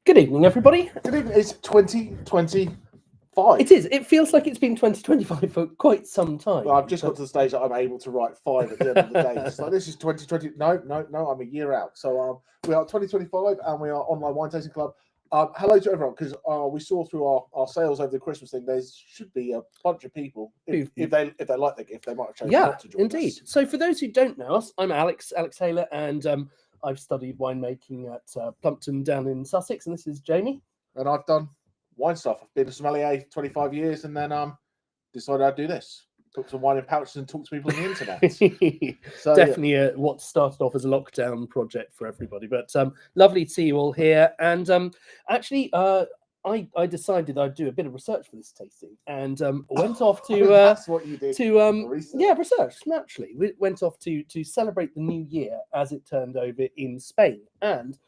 Good evening, everybody. Good evening. It's 2025. It is. It feels like it's been 2025 for quite some time. Well, I've just got to the stage that I'm able to write 5 at the end of the day. It's like, this is 2020. No, I'm a year out. So we are 2025 and we are Online Wine Tasting Club. Hello to everyone, because we saw through our sales over the Christmas thing, there should be a bunch of people, if they like the gift, they might have chosen not to join indeed. us. So for those who don't know us, I'm Alex Taylor, and I've studied winemaking at Plumpton down in Sussex, and this is Jamie. And I've done wine stuff. I've been a sommelier 25 years, and then decided I'd do this. Put some wine in pouches and talk to people on the internet. So, definitely what started off as a lockdown project for everybody, but lovely to see you all here. And actually, I decided I'd do a bit of research for this tasting, and went off to that's what you did. Research. Naturally, we went off to celebrate the new year as it turned over in Spain, and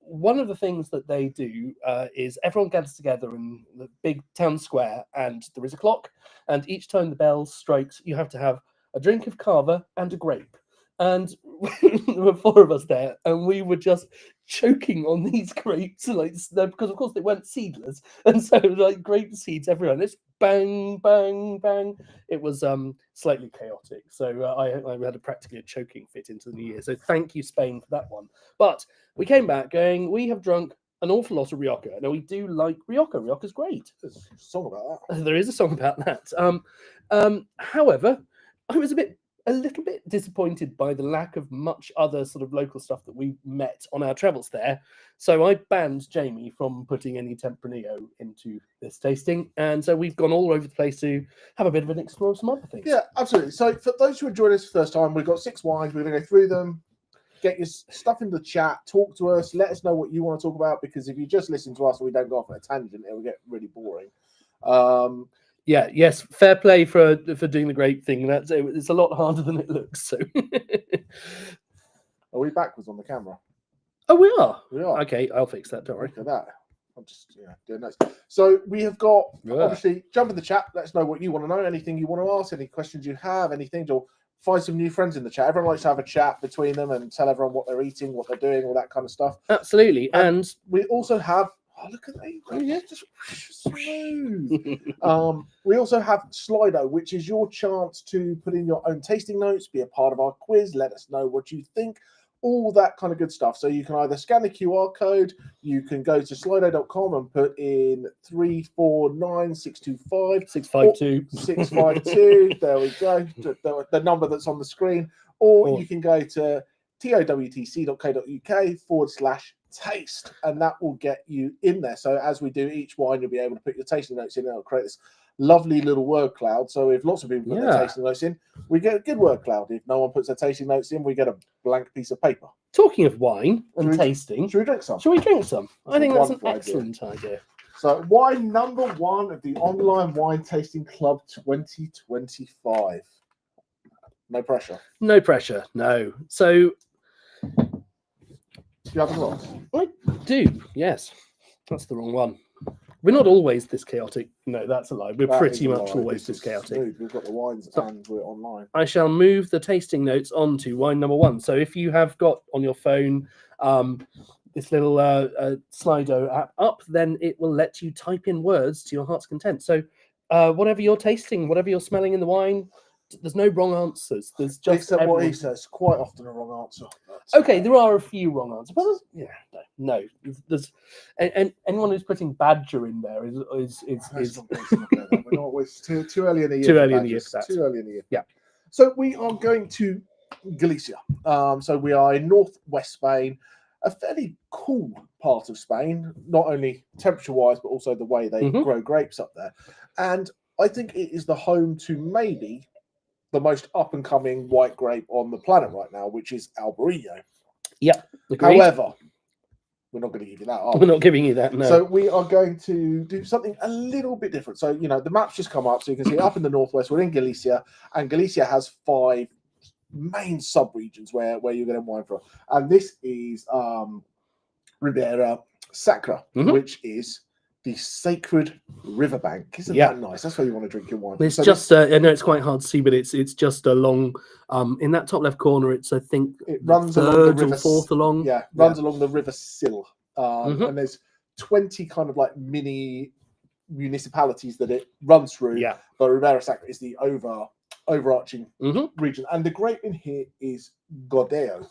one of the things that they do is everyone gathers together in the big town square, and there is a clock, and each time the bell strikes, you have to have a drink of cava and a grape. And there were 4 of us there, and we were just choking on these grapes, because of course they weren't seedless, and so like grape seeds everywhere. It's bang, bang, bang. It was slightly chaotic, so I had practically a choking fit into the new year. So thank you, Spain, for that one. But we came back going, we have drunk an awful lot of Rioja. Now we do like Rioja. Rioja's great. There's a song about that. There is a song about that. However, I was a little bit disappointed by the lack of much other sort of local stuff that we met on our travels there. So I banned Jamie from putting any Tempranillo into this tasting. And so we've gone all over the place to have a bit of an explore of some other things. Yeah, absolutely. So for those who are joining us for the first time, we've got 6 wines. We're going to go through them, get your stuff in the chat, talk to us, let us know what you want to talk about, because if you just listen to us and we don't go off on a tangent, it will get really boring. Yes, fair play for doing the great thing. It's a lot harder than it looks. So, are we backwards on the camera? Oh, we are. We are. Okay, I'll fix that. Don't worry. Look at that. I'm just doing notes. So we have got obviously jump in the chat. Let us know what you want to know. Anything you want to ask. Any questions you have. Anything. Or find some new friends in the chat. Everyone likes to have a chat between them and tell everyone what they're eating, what they're doing, all that kind of stuff. Absolutely. And we also have. Oh, look at that! Yeah, just smooth. We also have Slido, which is your chance to put in your own tasting notes, be a part of our quiz, let us know what you think, all that kind of good stuff. So you can either scan the QR code, you can go to slido.com and put in 349625 652. There we go, the number that's on the screen, or you can go to towtc.co.uk/taste, and that will get you in there. So as we do each wine, you'll be able to put your tasting notes in, and it'll create this lovely little word cloud. So if lots of people put their tasting notes in, we get a good word cloud. If no one puts their tasting notes in, we get a blank piece of paper. Talking of wine and tasting, should we drink some? I think that's an excellent idea. So wine number 1 of the Online Wine Tasting Club 2025. No pressure. No pressure. No. So you have a lot? I do, yes. That's the wrong one. We're not always this chaotic. No, that's a lie. We're pretty much always this chaotic. Smooth. We've got the wines and we're online. I shall move the tasting notes on to wine number 1. So if you have got on your phone this little Slido app up, then it will let you type in words to your heart's content. So whatever you're tasting, whatever you're smelling in the wine, there's no wrong answers. There's just except what he says. Quite often a wrong answer. Okay, there are a few wrong answers, but no. There's and anyone who's putting badger in there is We're not always too early in the year. Too early in the year. Too early in the year. Yeah. So we are going to Galicia. So we are in northwest Spain, a fairly cool part of Spain, not only temperature-wise, but also the way they grow grapes up there. And I think it is the home to maybe the most up-and-coming white grape on the planet right now, which is Albarino. Yeah. Agreed. However, we're not going to give you that, are we? We're not giving you that, no. So we are going to do something a little bit different. So, the map's just come up, so you can see up in the northwest, we're in Galicia, and Galicia has 5 main sub-regions where you're getting wine from. And this is Ribera Sacra, which is the sacred riverbank. Isn't that nice? That's where you want to drink your wine. It's just, I know it's quite hard to see, but it's just along, in that top left corner, it's, I think, it runs third along the river, or fourth along. Yeah, runs along the river Sil. and there's 20 kind of like mini municipalities that it runs through. Yeah. But Ribera Sacra is the overarching Mm-hmm. region, and the grape in here is Gordeo.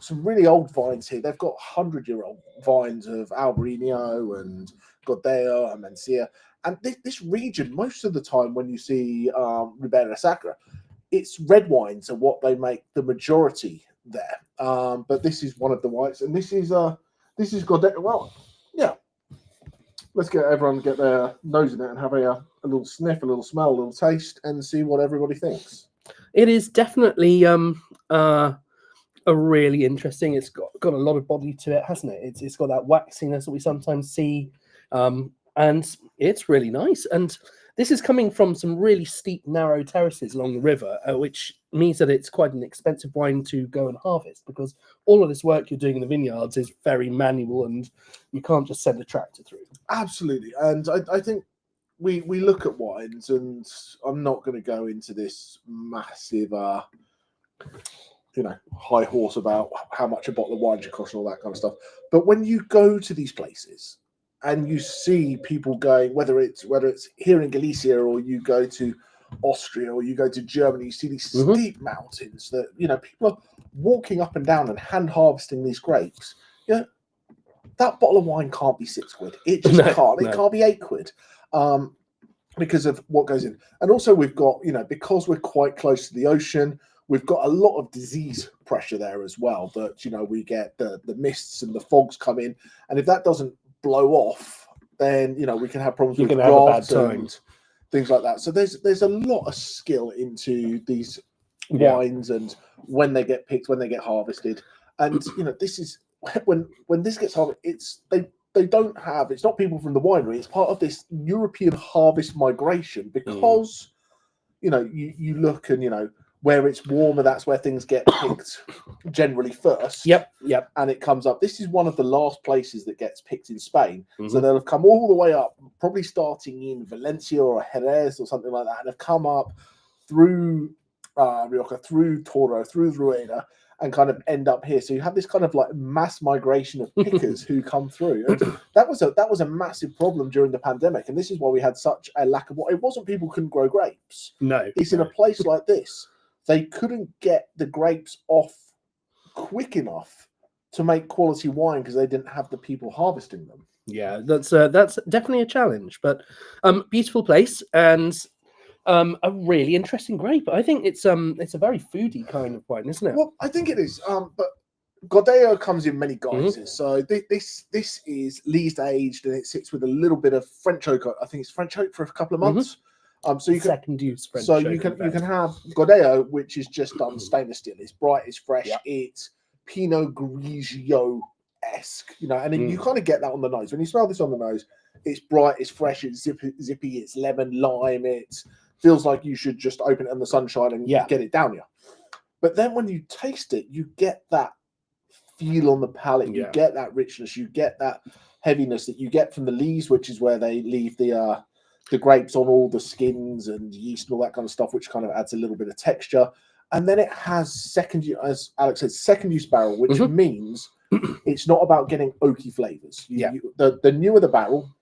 Some really old vines here. They've got 100-year-old vines of Albarino and Gordeo and Mencia. And this region, most of the time when you see Ribera Sacra, it's red wines are what they make the majority there. But this is one of the whites, and this is Gordeo. Well, yeah. Let's get everyone to get their nose in it and have a little sniff, a little smell, a little taste, and see what everybody thinks. It is definitely a really interesting. It's got a lot of body to it, hasn't it? It's got that waxiness that we sometimes see, and it's really nice. And this is coming from some really steep, narrow terraces along the river, which means that it's quite an expensive wine to go and harvest, because all of this work you're doing in the vineyards is very manual, and you can't just send a tractor through. Absolutely, and I think we look at wines, and I'm not going to go into this massive high horse about how much a bottle of wine should cost and all that kind of stuff. But when you go to these places and you see people going, whether it's here in Galicia or you go to Austria or you go to Germany, you see these steep mountains that, people are walking up and down and hand harvesting these grapes. That bottle of wine can't be £6. It just can't. It can't be £8. Because of what goes in. And also we've got, because we're quite close to the ocean, we've got a lot of disease pressure there as well. That, we get the mists and the fogs come in. And if that doesn't blow off, then, we can have problems with drought and things like that. So there's a lot of skill into these wines and when they get picked, when they get harvested. And, this is when this gets harvested, it's not people from the winery, it's part of this European harvest migration, because you look and where it's warmer, that's where things get picked generally first. Yep. And it comes up. This is one of the last places that gets picked in Spain. So they'll have come all the way up, probably starting in Valencia or Jerez or something like that, and have come up through Rioja, through Toro, through Rueda, and kind of end up here. So you have this kind of like mass migration of pickers who come through. And that was a massive problem during the pandemic. And this is why we had such a lack of it wasn't people couldn't grow grapes. No. It's in a place like this. They couldn't get the grapes off quick enough to make quality wine because they didn't have the people harvesting them. Yeah, that's definitely a challenge, but beautiful place and a really interesting grape. I think it's a very foodie kind of wine, isn't it? Well, I think it is. But Gordeo comes in many guises. So this is least aged, and it sits with a little bit of French oak. I think it's French oak for a couple of months. So you can second use French. So you can have Gordeo, which is just done stainless steel. It's bright, it's fresh, it's Pinot Grigio-esque, and then you kind of get that on the nose. When you smell this on the nose, it's bright, it's fresh, it's zippy, it's lemon, lime, it feels like you should just open it in the sunshine and get it down you. But then when you taste it, you get that feel on the palate, you get that richness, you get that heaviness that you get from the leaves, which is where they leave the grapes on all the skins and yeast and all that kind of stuff, which kind of adds a little bit of texture. And then it has second use barrel, which means it's not about getting oaky flavors. The newer the barrel,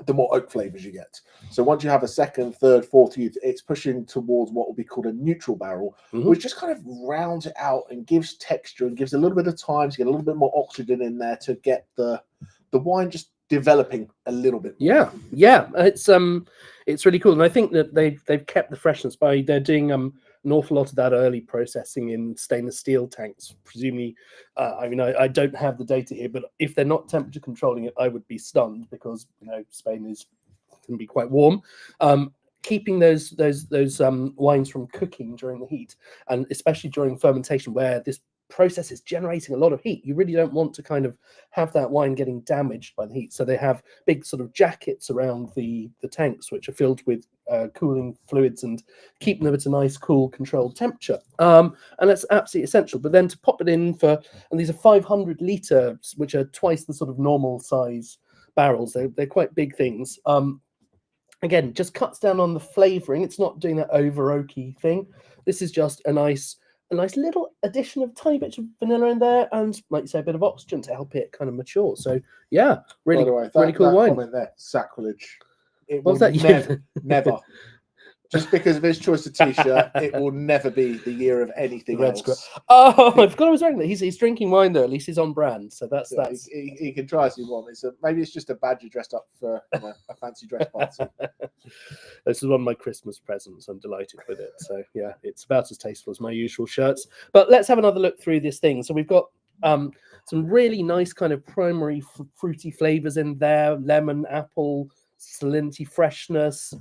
the more oak flavors you get. So once you have a second, third, fourth use, it's pushing towards what will be called a neutral barrel, which just kind of rounds it out and gives texture and gives a little bit of time to get a little bit more oxygen in there to get the wine just developing a little bit more. Yeah, it's really cool, and I think that they've kept the freshness by they're doing an awful lot of that early processing in stainless steel tanks, presumably. I don't have the data here, but if they're not temperature controlling it, I would be stunned, because Spain can be quite warm. Keeping those wines from cooking during the heat, and especially during fermentation, where this process is generating a lot of heat, you really don't want to kind of have that wine getting damaged by the heat. So they have big sort of jackets around the tanks, which are filled with cooling fluids and keeping them at a nice, cool, controlled temperature. And that's absolutely essential. But then to pop it in and these are 500 litres, which are twice the sort of normal size barrels. They're quite big things. Again, just cuts down on the flavouring. It's not doing that over oaky thing. This is just a nice a nice little addition of tiny bits of vanilla in there, and like you say, a bit of oxygen to help it kind of mature. So yeah, really, By the way, really cool that wine. comment there, sacrilege. It What was will that? never. Just because of his choice of t-shirt, it will never be the year of anything Red else. Square. Oh, I forgot I was wearing that. He's drinking wine though. At least he's on brand. So that's Yeah, that's. he can try as he wants. Maybe it's just a badger dressed up for a fancy dress party. This is one of my Christmas presents. I'm delighted with it. So yeah, it's about as tasteful as my usual shirts. But let's have another look through this thing. So we've got some really nice kind of primary fruity flavors in there: lemon, apple, salinity freshness.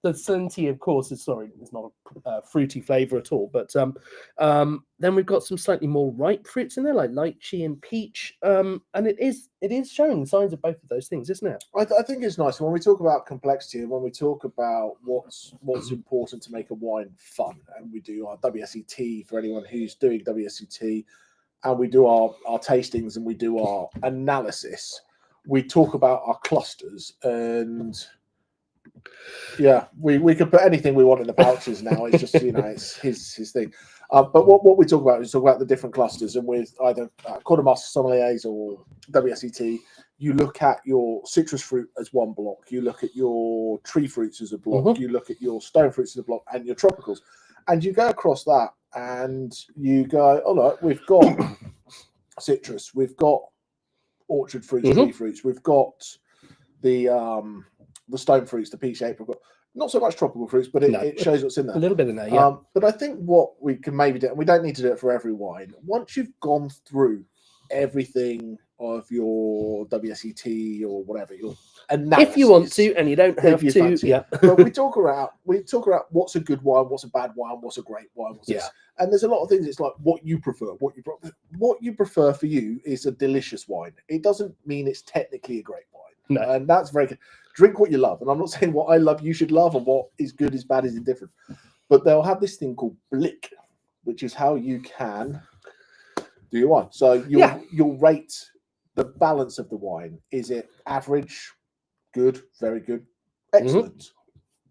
The salinity, of course, is not a fruity flavor at all. But then we've got some slightly more ripe fruits in there, like lychee and peach. And it is showing signs of both of those things, isn't it? I think it's nice when we talk about complexity and when we talk about what's important to make a wine fun, and we do our WSET for anyone who's doing WSET, and we do our tastings and we do our analysis. We talk about our clusters, and yeah, we can put anything we want in the pouches now. It's just it's his thing. But what we talk about is talk about the different clusters, and with either quartermaster sommeliers or WSET, you look at your citrus fruit as one block, you look at your tree fruits as a block, you look at your stone fruits as a block, and your tropicals, and you go across that, and you go, oh look, we've got citrus, we've got orchard fruits, tree fruits, we've got the stone fruits, the peach, apricot. Not so much tropical fruits, but it shows what's in there. A little bit in there, yeah. But I think what we can maybe do, and we don't need to do it for every wine, once you've gone through everything of your WSET or whatever, your analysis, if you want to, and you don't have to, yeah. But we talk about what's a good wine, what's a bad wine, what's a great wine, what's this. And there's a lot of things. It's like what you prefer. What you prefer for you is a delicious wine. It doesn't mean it's technically a great wine. No. And that's very good. Drink what you love. And I'm not saying what I love you should love, or what is good is bad is indifferent. But they'll have this thing called blick, which is how you can do your wine. So you'll rate the balance of the wine. Is it average, good, very good, excellent?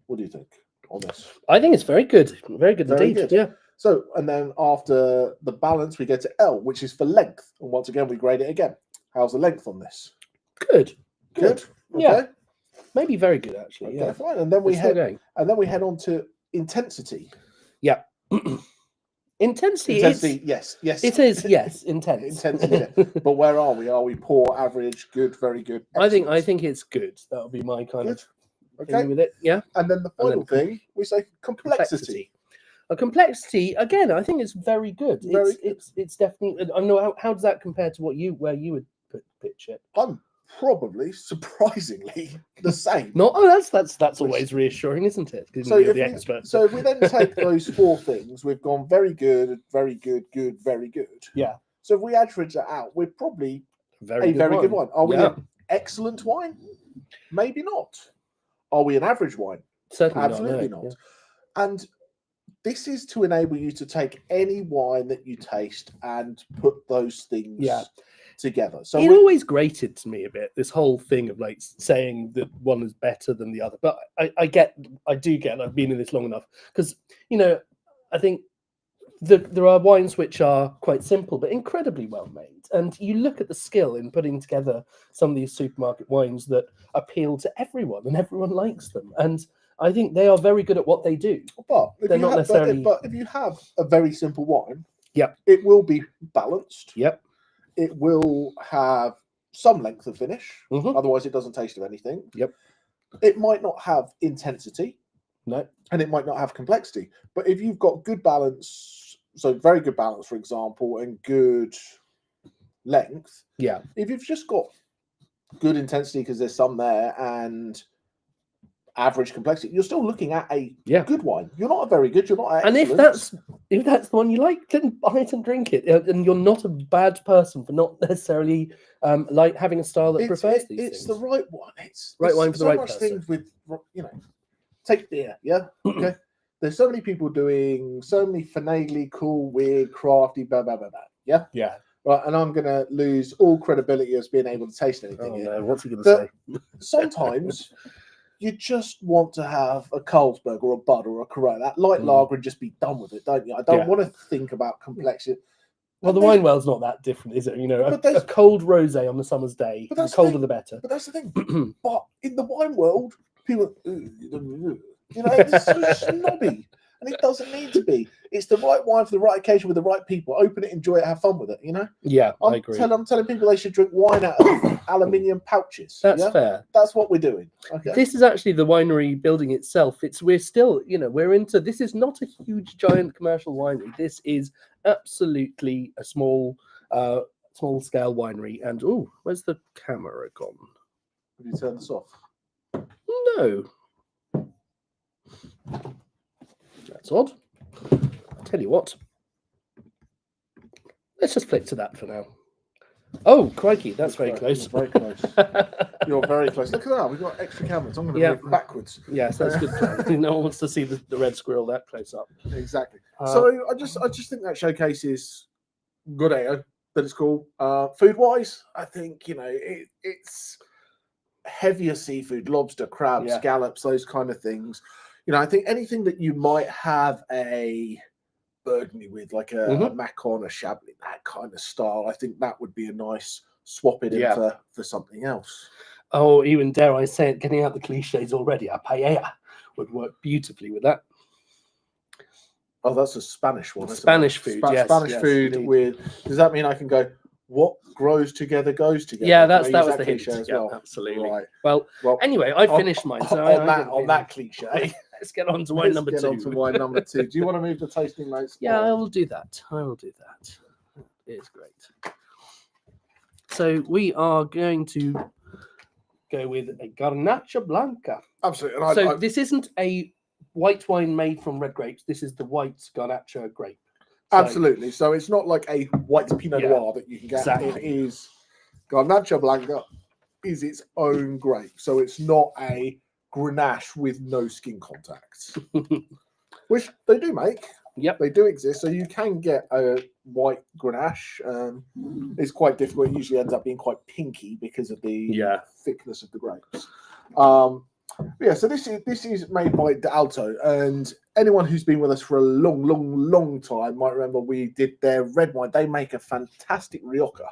What do you think on this? I think it's very good. Very good indeed. Good. Yeah. So, and then after the balance, we get to L, which is for length. And once again, we grade it again. How's the length on this? Good. Okay. Yeah. Maybe very good, actually. Okay, yeah. Fine. And then we head on to intensity. Yeah. Intensity. Yes. It is. Yes. Intense. Intensity. But where are we? Are we poor, average, good, very good? Excellent? I think it's good. That would be my kind of okay with it. Yeah. And then the final thing we say complexity. A complexity again. I think it's very good. It's definitely. I don't know how does that compare to where you would pitch it? Probably surprisingly the same. That's always reassuring, isn't it? So if we then take those four things, we've gone very good, very good, good, very good. Yeah. So if we average that out, we're probably very good wine. Are we an excellent wine? Maybe not. Are we an average wine? Certainly absolutely not. Yeah. And this is to enable you to take any wine that you taste and put those things together. So it always grated to me a bit, this whole thing of like saying that one is better than the other. But I do get I've been in this long enough, because I think there are wines which are quite simple but incredibly well made, and you look at the skill in putting together some of these supermarket wines that appeal to everyone and everyone likes them, and I think they are very good at what they do. But if you have a very simple wine, it will be balanced. It will have some length of finish. Otherwise, it doesn't taste of anything. It might not have intensity. No. And it might not have complexity. But if you've got good balance, so very good balance, for example, and good length. If you've just got good intensity because there's some there, and average complexity, you're still looking at a good wine. You're not a very good, you're not excellent. And if that's the one you like, then buy it and drink it. And you're not a bad person for not necessarily like having a style that prefers these things. It's the right one. It's right wine for the right person. So much things with, take beer, okay? There's so many people doing so many finagly, cool, weird, crafty, blah, blah, blah, blah. Yeah? Right, and I'm going to lose all credibility as being able to taste anything. No, what's he going to say? Sometimes you just want to have a Carlsberg or a Bud or a Corona, that light lager, and just be done with it, don't you? I don't want to think about complexity. Well, the wine world's not that different, is it? You know, a cold rosé on a summer's day, the colder the better. But that's the thing. But in the wine world, people, it's so snobby, and it doesn't need to be. It's the right wine for the right occasion with the right people. Open it, enjoy it, have fun with it. Yeah, I agree. I'm telling people they should drink wine out of aluminium pouches. That's fair. That's what we're doing. Okay. This is actually the winery building itself. We're still, we're into. This is not a huge, giant commercial winery. This is absolutely a small scale winery. And where's the camera gone? Have you turned this off? No. That's odd. I'll tell you what. Let's just flick to that for now. Oh, crikey, that's very close. You're very close. You're very close. Look at that. We've got extra cameras. I'm going to move backwards. Yes, that's good. No one wants to see the red squirrel that close up. Exactly. So I just think that showcases good ale, that it's cool. Food wise, I think it's heavier seafood, lobster, crabs, scallops, those kind of things. I think anything that you might have a Burgundy with, like a Macon, a Chablis, that kind of style, I think that would be a nice swap it in for something else. Oh, even dare I say it, getting out the cliches already, a paella would work beautifully with that. Oh, that's a Spanish one. Spanish food, yes. Spanish food indeed. With. Does that mean I can go? What grows together goes together. Yeah, that was the hint as well. Absolutely. Right. Well, anyway, I finished mine. So on that cliche, let's get on to wine number two. Do you want to move the tasting notes? Yeah, I will do that. It is great. So we are going to go with a Garnacha Blanca. Absolutely. So this isn't a white wine made from red grapes. This is the white Garnacha grape. Absolutely. So it's not like a white Pinot Noir that you can get. Exactly. It is Garnacha Blanca is its own grape. So it's not a Grenache with no skin contact, which they do make. Yep. They do exist. So you can get a white Grenache. It's quite difficult. It usually ends up being quite pinky because of the thickness of the grapes. So this is made by D'Alto, and anyone who's been with us for a long time might remember we did their red wine. They make a fantastic Rioja,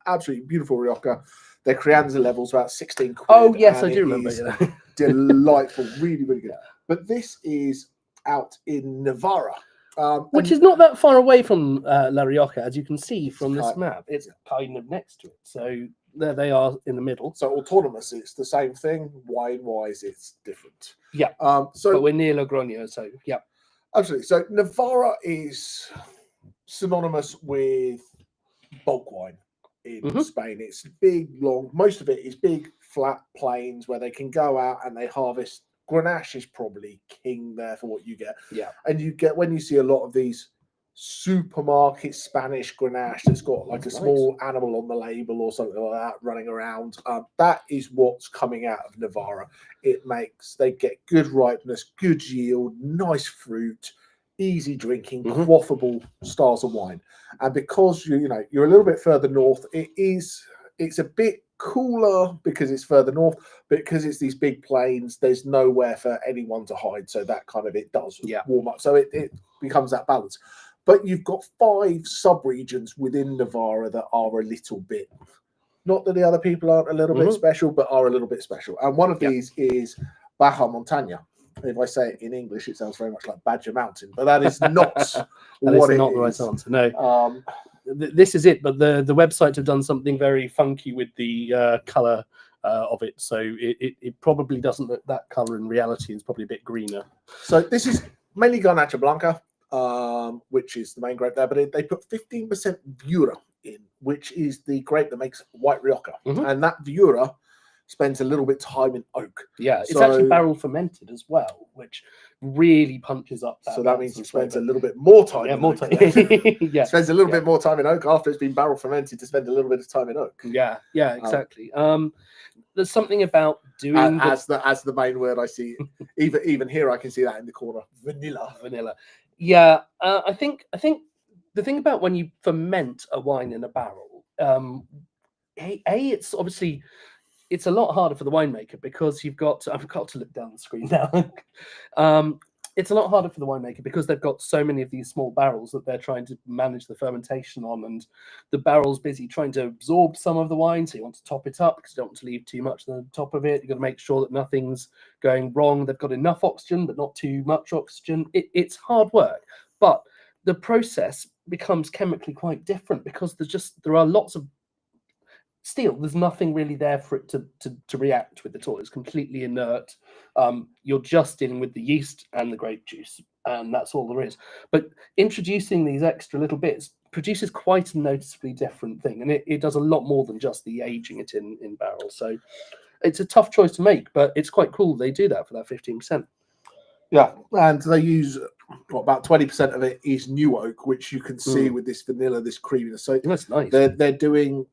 absolutely beautiful Rioja. Their Crianza level's about 16 quid. Oh yes, I do remember. Delightful, really good. But this is out in Navarra, which is not that far away from La Rioja, as you can see from this map. It's kind of next to it. So there they are in the middle. So autonomous, it's the same thing. Wine-wise, it's different. Yeah. But we're near Logroño, so yeah. Absolutely. So Navarra is synonymous with bulk wine in Spain. It's big, long. Most of it is big, flat plains where they can go out and they harvest. Grenache is probably king there for what you get. Yeah. And you get, when you see a lot of these supermarket Spanish Grenache that's got like a small animal on the label or something like that running around, that is what's coming out of Navarra. They get good ripeness, good yield, nice fruit, easy drinking, quaffable styles of wine. And because you're a little bit further north, it's a bit cooler because it's further north, because it's these big plains, there's nowhere for anyone to hide, so that kind of it does warm up, so it becomes that balance. But you've got 5 sub-regions within Navarra that are a little bit, not that the other people aren't a little bit special, but are a little bit special. And one of these is Baja Montaña. If I say it in English, it sounds very much like Badger Mountain, but that is not what it is. Not the right answer, no. This is it, but the website have done something very funky with the colour of it, so it probably doesn't look that colour in reality. It's probably a bit greener. So this is mainly Garnacha Blanca, which is the main grape there, but they put 15% Viura in, which is the grape that makes white Rioja, and that Viura spends a little bit of time in oak. Yeah, it's actually barrel fermented as well, which really punches up that. So that means it spends a little bit more time. Yeah, more time. Yeah, spends a little bit more time in oak after it's been barrel fermented to spend a little bit of time in oak. Yeah, exactly. There's something about doing as the main word I see. even here, I can see that in the corner. Vanilla. Yeah, I think the thing about when you ferment a wine in a barrel, it's obviously it's a lot harder for the winemaker because you've got I've got to look down the screen now. It's a lot harder for the winemaker because they've got so many of these small barrels that they're trying to manage the fermentation on, and the barrel's busy trying to absorb some of the wine, so you want to top it up because you don't want to leave too much on the top of it. You've got to make sure that nothing's going wrong. They've got enough oxygen but not too much oxygen. It's hard work, but the process becomes chemically quite different because there are lots of steel. There's nothing really there for it to react with at all. It's completely inert. You're just dealing with the yeast and the grape juice, and that's all there is. But introducing these extra little bits produces quite a noticeably different thing, and it does a lot more than just the aging it in barrels. So it's a tough choice to make, but it's quite cool they do that for that 15%. Yeah, and they use about 20% of it is new oak, which you can see with this vanilla, this creaminess. So that's nice. They're doing.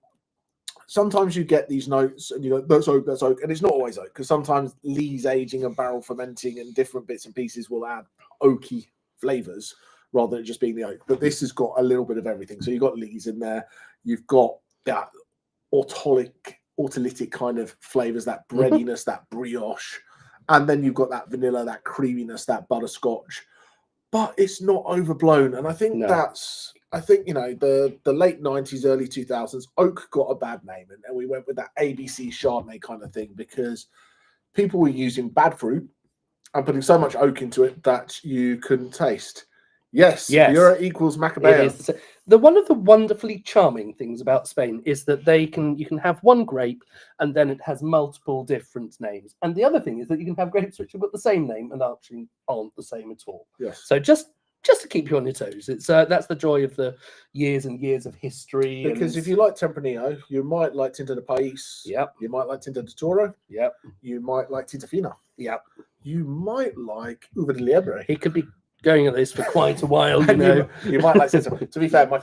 Sometimes you get these notes, and you go, that's oak, and it's not always oak, because sometimes lees aging and barrel fermenting and different bits and pieces will add oaky flavors rather than just being the oak. But this has got a little bit of everything. So you've got lees in there, you've got that autolytic kind of flavors, that breadiness, that brioche, and then you've got that vanilla, that creaminess, that butterscotch. But it's not overblown, and I think the late 90s, early 2000s, oak got a bad name, and we went with that ABC Chardonnay kind of thing because people were using bad fruit and putting so much oak into it that you couldn't taste. Yes. Viura equals Macabeo. One of the wonderfully charming things about Spain is that you can have one grape and then it has multiple different names. And the other thing is that you can have grapes which have got the same name and actually aren't the same at all. Yes. So just to keep you on your toes, it's that's the joy of the years and years of history. Because if you like Tempranillo, you might like Tinta de País. Yep. You might like Tinta de Toro. Yep. You might like Tinta Fina. Yep. You might like Uva de Liebre. He could be going at this for quite a while, you know. You might like Tinta. To be fair, my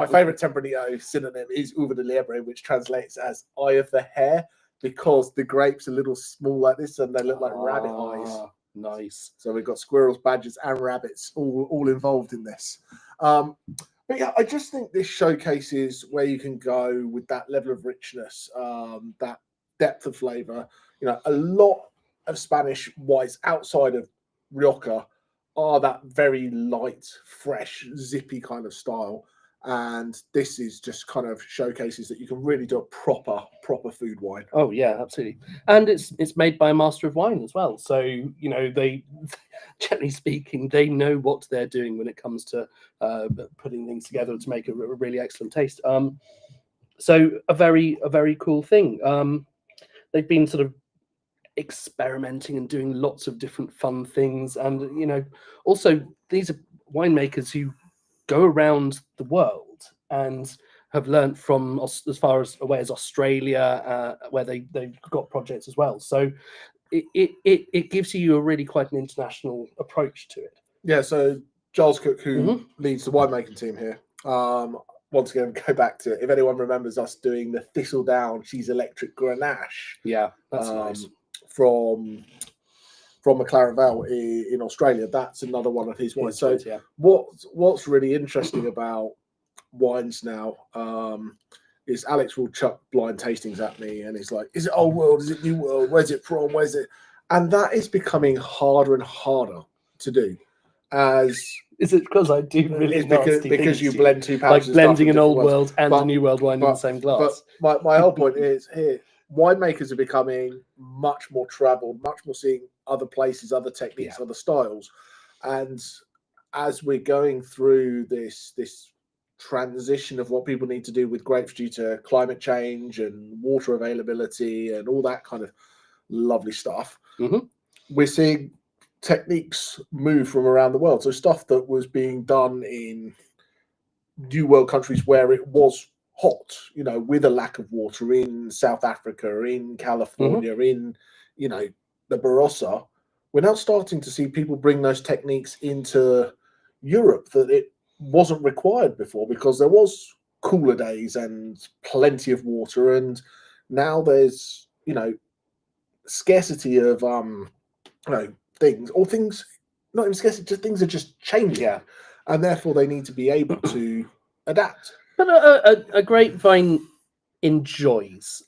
favorite Tempranillo synonym is Uva de Liebre, which translates as eye of the hare, because the grapes are little small like this and they look like rabbit eyes. Nice. So we've got squirrels, badgers, and rabbits all involved in this. But yeah, I just think this showcases where you can go with that level of richness, that depth of flavor. You know, a lot of Spanish whites outside of Rioja are that very light, fresh, zippy kind of style. And this is just kind of showcases that you can really do a proper food wine. Oh yeah, absolutely. And it's made by a master of wine as well. So, you know, they, generally speaking, they know what they're doing when it comes to putting things together to make a really excellent taste. So a very cool thing. They've been sort of experimenting and doing lots of different fun things. And, you know, also these are winemakers who go around the world and have learnt from as far away as Australia, where they've got projects as well. So it gives you a really quite an international approach to it. Yeah. So Giles Cook, who leads the winemaking team here, once again, go back to it. If anyone remembers us doing the Thistledown Cheese Electric Grenache, yeah, that's nice, from McLaren Vale in Australia, that's another one of his wines. So yeah. What's really interesting about wines now is Alex will chuck blind tastings at me and it's like, is it old world, is it new world, where's it from, where's it? And that is becoming harder and harder to do. Is it because I do really because you blend two pouches, like blending an old world and a new world wine in the same glass? But my whole point is here, winemakers are becoming much more traveled, much more seeing other places, other techniques, other styles. And as we're going through this transition of what people need to do with grapes due to climate change and water availability and all that kind of lovely stuff, we're seeing techniques move from around the world. So stuff that was being done in new world countries where it was hot, you know, with a lack of water, in South Africa, in California, in, you know, the Barossa, we're now starting to see people bring those techniques into Europe that it wasn't required before because there was cooler days and plenty of water, and now there's, you know, scarcity of things not even scarcity, just things are just changing, and therefore they need to be able to adapt. But a grapevine enjoys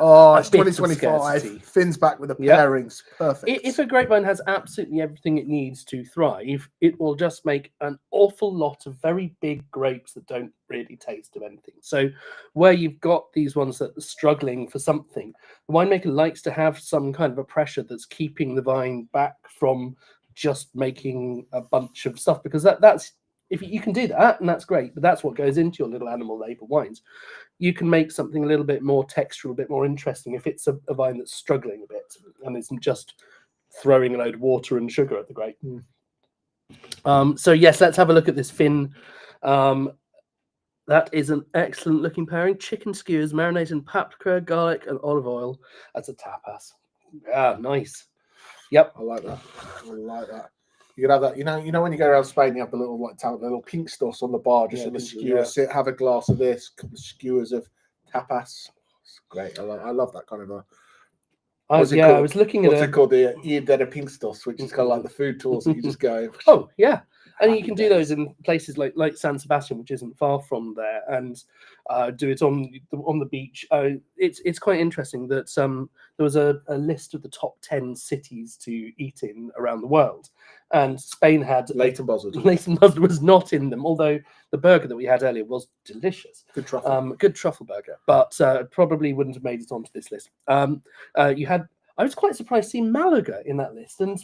Oh, it's bit of 2025. scarcity. Finn's back with the Yep. pairings. Perfect. If a grapevine has absolutely everything it needs to thrive, it will just make an awful lot of very big grapes that don't really taste of anything. So where you've got these ones that are struggling for something, the winemaker likes to have some kind of a pressure that's keeping the vine back from just making a bunch of stuff, because that's if you can do that, and that's great, but that's what goes into your little animal label wines. You can make something a little bit more textural, a bit more interesting if it's a vine that's struggling a bit and isn't just throwing a load of water and sugar at the grape. So yes, let's have a look at this Finn. That is an excellent looking pairing. Chicken skewers marinated in paprika, garlic, and olive oil. That's a tapas. Yeah, nice. Yep. I like that. I like that. You could have that. You know when you go around Spain, you have the little little pink stuffs on the bar, just on the skewer. Sit, have a glass of this, couple of skewers of tapas. It's great. I love that kind of a. I was looking at what's it called? The Iedere pink stuffs, which is kind of like the food tours that you just go. Oh yeah, and you can do those in places like San Sebastian, which isn't far from there, and do it on the beach. It's quite interesting that there was a list of the top 10 cities to eat in around the world, and Spain had Leighton Buzzard. Leighton Buzzard was not in them, although the burger that we had earlier was delicious. Good truffle. Good truffle burger, but probably wouldn't have made it onto this list. You had. I was quite surprised to see Malaga in that list, and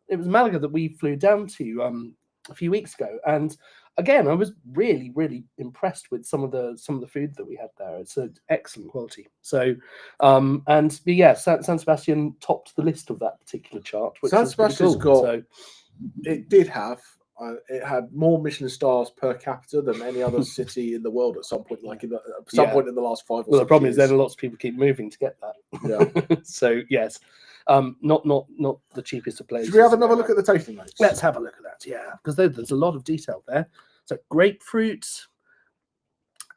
it was Malaga that we flew down to a few weeks ago. And again, I was really, really impressed with some of the food that we had there. It's an excellent quality. So, San Sebastian topped the list of that particular chart. Which San Sebastian's got. So, it did have. It had more Michelin stars per capita than any other city in the world at some point, point in the last 5 or 6 years. Well, the problem is then lots of people keep moving to get that. Yeah. So yes, not the cheapest of places. Should we have another look at the tasting notes? Let's have a look at that. Yeah, because there's a lot of detail there. So grapefruit,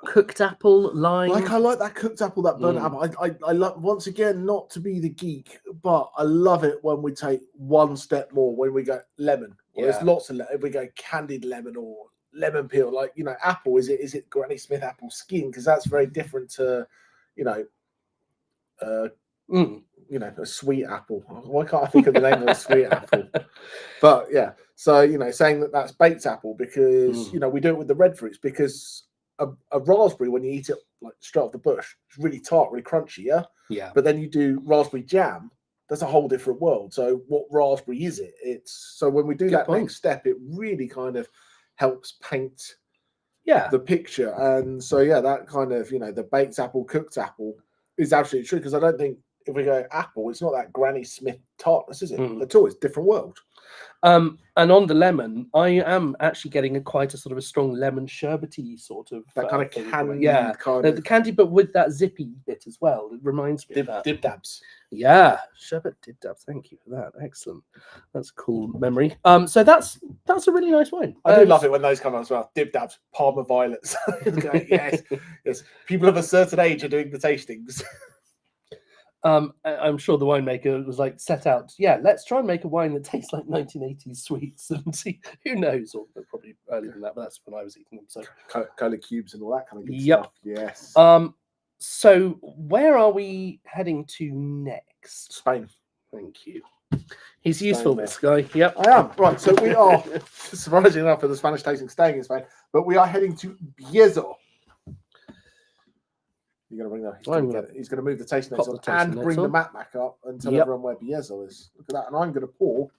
cooked apple, lime. I like that cooked apple, that burnt apple. I love, once again, not to be the geek, but I love it when we take one step more, when we go lemon. Well, there's lots of if we go candied lemon or lemon peel, apple. Is it Granny Smith apple skin? Because that's very different to, a sweet apple. Why can't I think of the name of a sweet apple? But yeah, so saying that that's baked apple because we do it with the red fruits, because a raspberry, when you eat it like straight off the bush, it's really tart, really crunchy. Yeah. But then you do raspberry jam. That's a whole different world. So what raspberry is it? So when we do that next step, it really kind of helps paint the picture. And so that kind of the baked apple, cooked apple is absolutely true, because I don't think if we go apple, it's not that Granny Smith tartness, is it? At all. It's a different world. And on the lemon, I am actually getting quite a sort of a strong lemon sherbety sort of that kind of candy, the candy, but with that zippy bit as well. It reminds me of that. Dib dabs. Yeah, sherbet dib dabs. Thank you for that. Excellent. That's a cool memory. So that's a really nice wine. I do love it when those come out as well. Dib dabs, Parma violets. Yes. People of a certain age are doing the tastings. I'm sure the winemaker was set out. Yeah, let's try and make a wine that tastes like 1980s sweets, and see who knows, or probably earlier than that. But that's when I was eating them. So cola cubes and all that kind of good stuff. Yes. So where are we heading to next? Spain. Thank you. He's useful, this guy. Yep, I am. Right. So we are, surprisingly enough, for the Spanish tasting, staying in Spain, but we are heading to Biezo. You're going to bring that. He's going to move the tasting notes on and bring the map back up and tell everyone where Biezo is. Look at that. And I'm going to pour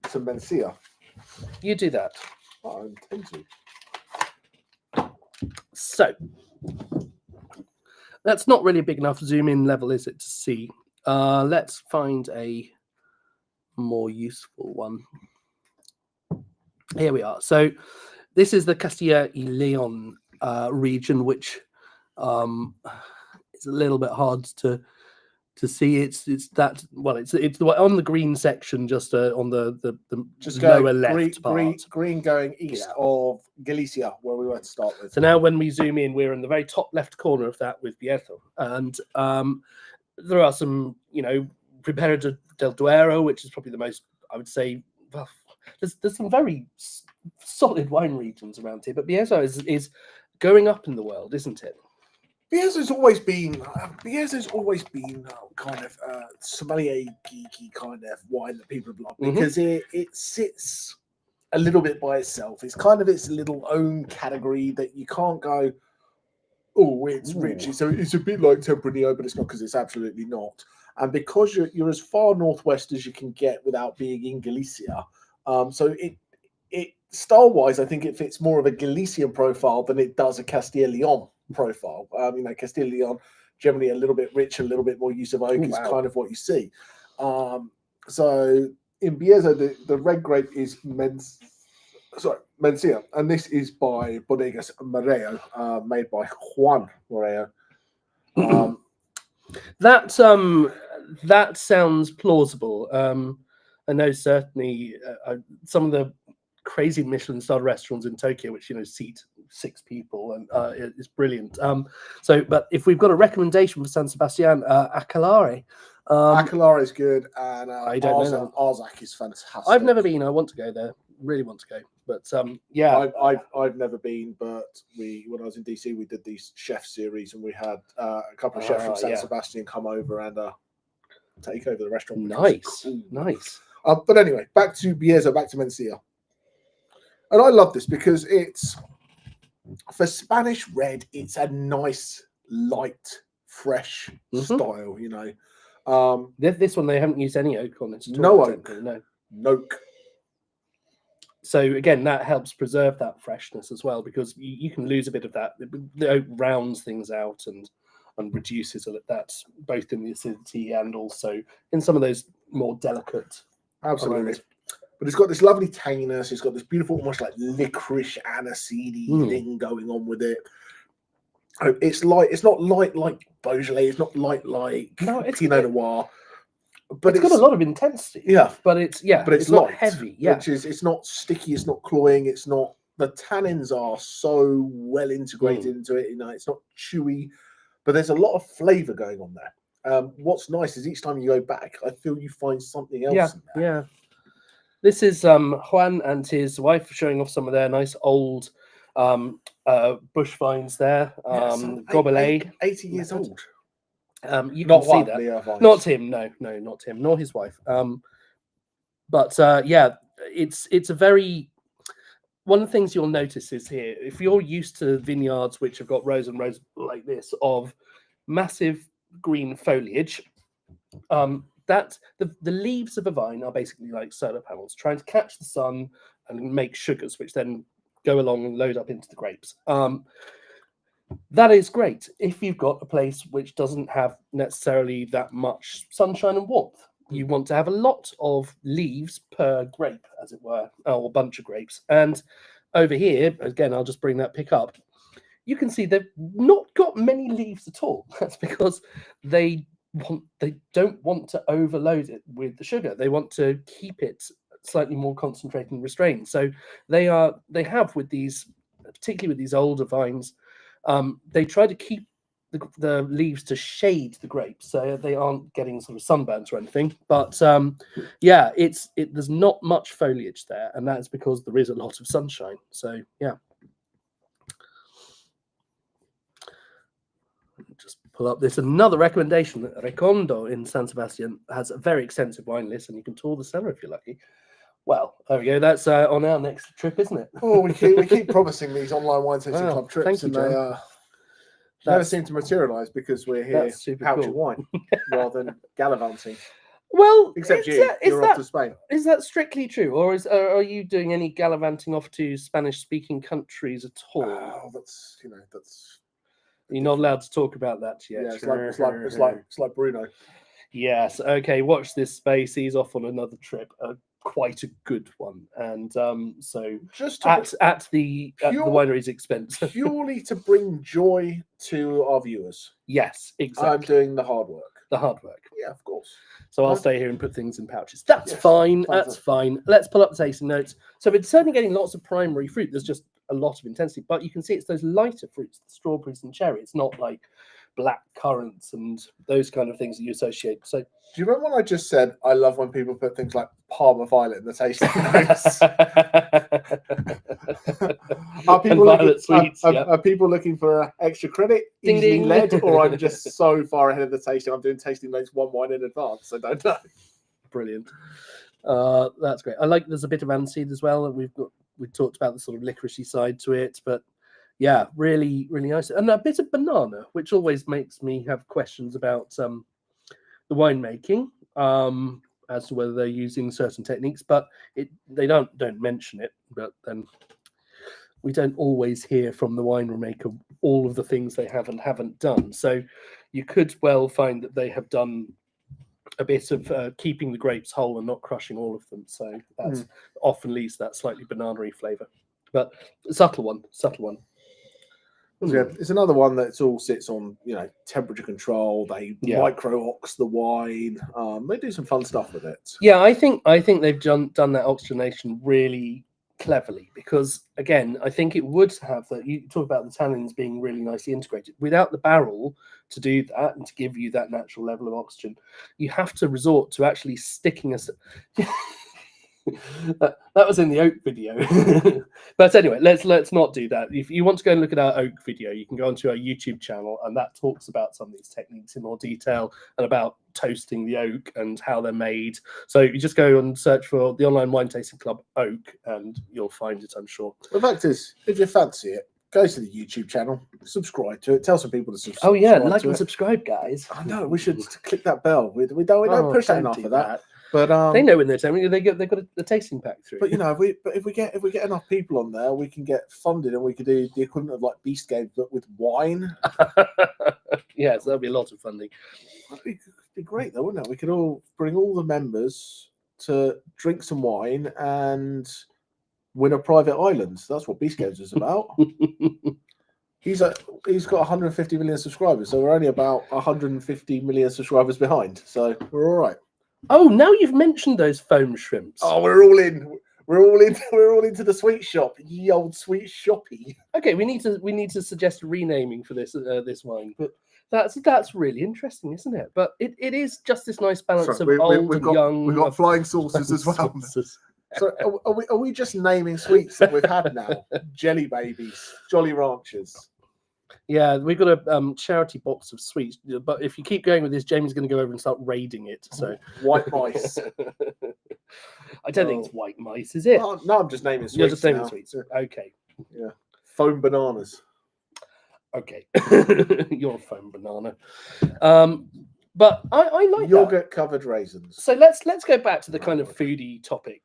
some Mencia. You do that. I intend to. So that's not really a big enough zoom in level, is it, to see? Let's find a more useful one. Here we are. So this is the Castilla y Leon region, which it's a little bit hard to see. It's on the green section, just on the just lower left part. Green going east of Galicia, where we were to start with. So now when we zoom in, we're in the very top left corner of that with Biezo, and there are some, Ribera del Duero, which is probably the most, I would say. Well, there's some very solid wine regions around here, but Biezo is going up in the world, isn't it? Biezo's always been kind of sommelier geeky kind of wine that people love because it sits a little bit by itself. It's kind of its little own category that you can't go, oh, it's rich. It's a bit like Tempranillo, but it's not, because it's absolutely not. And because you're as far northwest as you can get without being in Galicia, so it style-wise, I think it fits more of a Galician profile than it does a Castilla Leon profile. Castilla Leon generally a little bit rich, a little bit more use of oak is kind of what you see. So in Biezo, the red grape is Mencia, and this is by Bodegas Moreo, made by Juan Moreo. That sounds plausible. I know certainly some of the crazy Michelin-star restaurants in Tokyo, which seat 6 people, and it's brilliant. But if we've got a recommendation for San Sebastian, Acalare. Acalare is good, and I don't know. Arzak is fantastic. I've never been. I want to go there. Really want to go. But yeah, I've never been. But when I was in DC, we did these chef series, and we had a couple of chefs from San Sebastian come over and take over the restaurant. Nice, nice. But anyway, back to Biezo, back to Mencia. And I love this because it's, for Spanish red, it's a nice, light, fresh style, This one, they haven't used any oak on it. No oak. No. Noke. So again, that helps preserve that freshness as well, because you can lose a bit of that. The oak rounds things out and reduces that, both in the acidity and also in some of those more delicate. Absolutely. aromas. But it's got this lovely tanginess. It's got this beautiful, almost like licorice aniseedy thing going on with it. It's light. It's not light like Beaujolais. It's not light like Pinot Noir. But it's got a lot of intensity. Yeah. But it's not not heavy. Yeah. Which is, it's not sticky. It's not cloying. It's not. The tannins are so well integrated into it. It's not chewy, but there's a lot of flavour going on there. What's nice is each time you go back, I feel you find something else in there. Yeah. This is Juan and his wife showing off some of their nice old bush vines there. Gobelet. 80 years old. You not can see that. Not him, no, not him, nor his wife. But it's a very. One of the things you'll notice is here, if you're used to vineyards which have got rows and rows like this of massive green foliage, that the leaves of a vine are basically like solar panels trying to catch the sun and make sugars, which then go along and load up into the grapes. That is great if you've got a place which doesn't have necessarily that much sunshine and warmth. You want to have a lot of leaves per grape, as it were, or bunch of grapes. And over here, again, I'll just bring that pick up. You can see they've not got many leaves at all. That's because they don't want to overload it with the sugar. They want to keep it slightly more concentrated and restrained. So they have with these, particularly with these older vines, they try to keep the leaves to shade the grapes, so they aren't getting sort of sunburns or anything. But there's not much foliage there, and that's because there is a lot of sunshine. So yeah. Just pull up this another recommendation. Recondo in San Sebastian has a very extensive wine list, and you can tour the cellar if you're lucky. Well, there we go. That's on our next trip, isn't it? Oh, we keep promising these online wine tasting club trips, thank you, and they never seem to materialise because we're here pouching wine rather than gallivanting. Well, except you're off to Spain. Is that strictly true, or are you doing any gallivanting off to Spanish-speaking countries at all? Oh, that's. You're not allowed to talk about that yet. Yeah, it's like Bruno. Yes. Okay. Watch this space. He's off on another trip. Quite a good one, and so just at the winery's expense, purely to bring joy to our viewers. Yes, exactly. I'm doing the hard work. Yeah, of course. So I'll stay here and put things in pouches. That's fine. That's fine. Let's pull up the tasting notes. So it's certainly getting lots of primary fruit. There's just a lot of intensity, but you can see it's those lighter fruits, the strawberries and cherry. It's not like black currants and those kind of things that you associate. So do you remember when I just said I love when people put things like Parma Violet in the tasting notes? Are people Violet looking, Sweets. are people looking for extra credit, Ding, easily ding. led, or I'm just so far ahead of the tasting? I'm doing tasting notes one wine in advance. I don't know. Brilliant. That's great. I like there's a bit of aniseed as well. We talked about the sort of licoricey side to it, but yeah, really, really nice. And a bit of banana, which always makes me have questions about the winemaking, as to whether they're using certain techniques, but they don't mention it. But then we don't always hear from the winemaker all of the things they have and haven't done. So you could well find that they have done a bit of keeping the grapes whole and not crushing all of them. So that's often leaves that slightly banana-y flavour. But subtle one. Yeah, it's another one that all sits on, temperature control. They micro ox the wine. They do some fun stuff with it. Yeah, I think they've done that oxygenation really cleverly, because again, I think it would have that. You talk about the tannins being really nicely integrated. Without the barrel to do that and to give you that natural level of oxygen, you have to resort to actually sticking a. that was in the oak video. But anyway, let's not do that. If you want to go and look at our oak video, you can go onto our YouTube channel, and that talks about some of these techniques in more detail and about toasting the oak and how they're made. So you just go and search for the Online Wine Tasting Club Oak, and you'll find it, I'm sure. The fact is, if you fancy it, go to the YouTube channel, subscribe to it, tell some people to subscribe. Oh yeah, like and subscribe, guys. I know, we should click that bell. We don't push that enough for that. But they know when they're telling you they've got a tasting pack through. But if we get enough people on there, we can get funded, and we could do the equivalent of like Beast Games, but with wine. Yes, that'll be a lot of funding. It'd be great though, wouldn't it? We could all bring all the members to drink some wine and win a private island. That's what Beast Games is about. He's got 150 million subscribers, so we're only about 150 million subscribers behind. So we're all right. Oh, now you've mentioned those foam shrimps. Oh, we're all in. We're all into the sweet shop. Ye old sweet shoppy. Okay, we need to suggest renaming for this wine, but that's really interesting, isn't it? But it is just this nice balance of old and young. We've got flying saucers as well. So are we just naming sweets that we've had now? Jelly babies, Jolly Ranchers. Yeah, we've got a charity box of sweets, but if you keep going with this, Jamie's going to go over and start raiding it. So white mice. I don't think it's white mice, is it? No, I'm just naming sweets. You're just naming sweets. Okay. Yeah. Foam bananas. Okay. You're a foam banana. But I like yogurt covered raisins. So let's go back to the kind of foodie topic.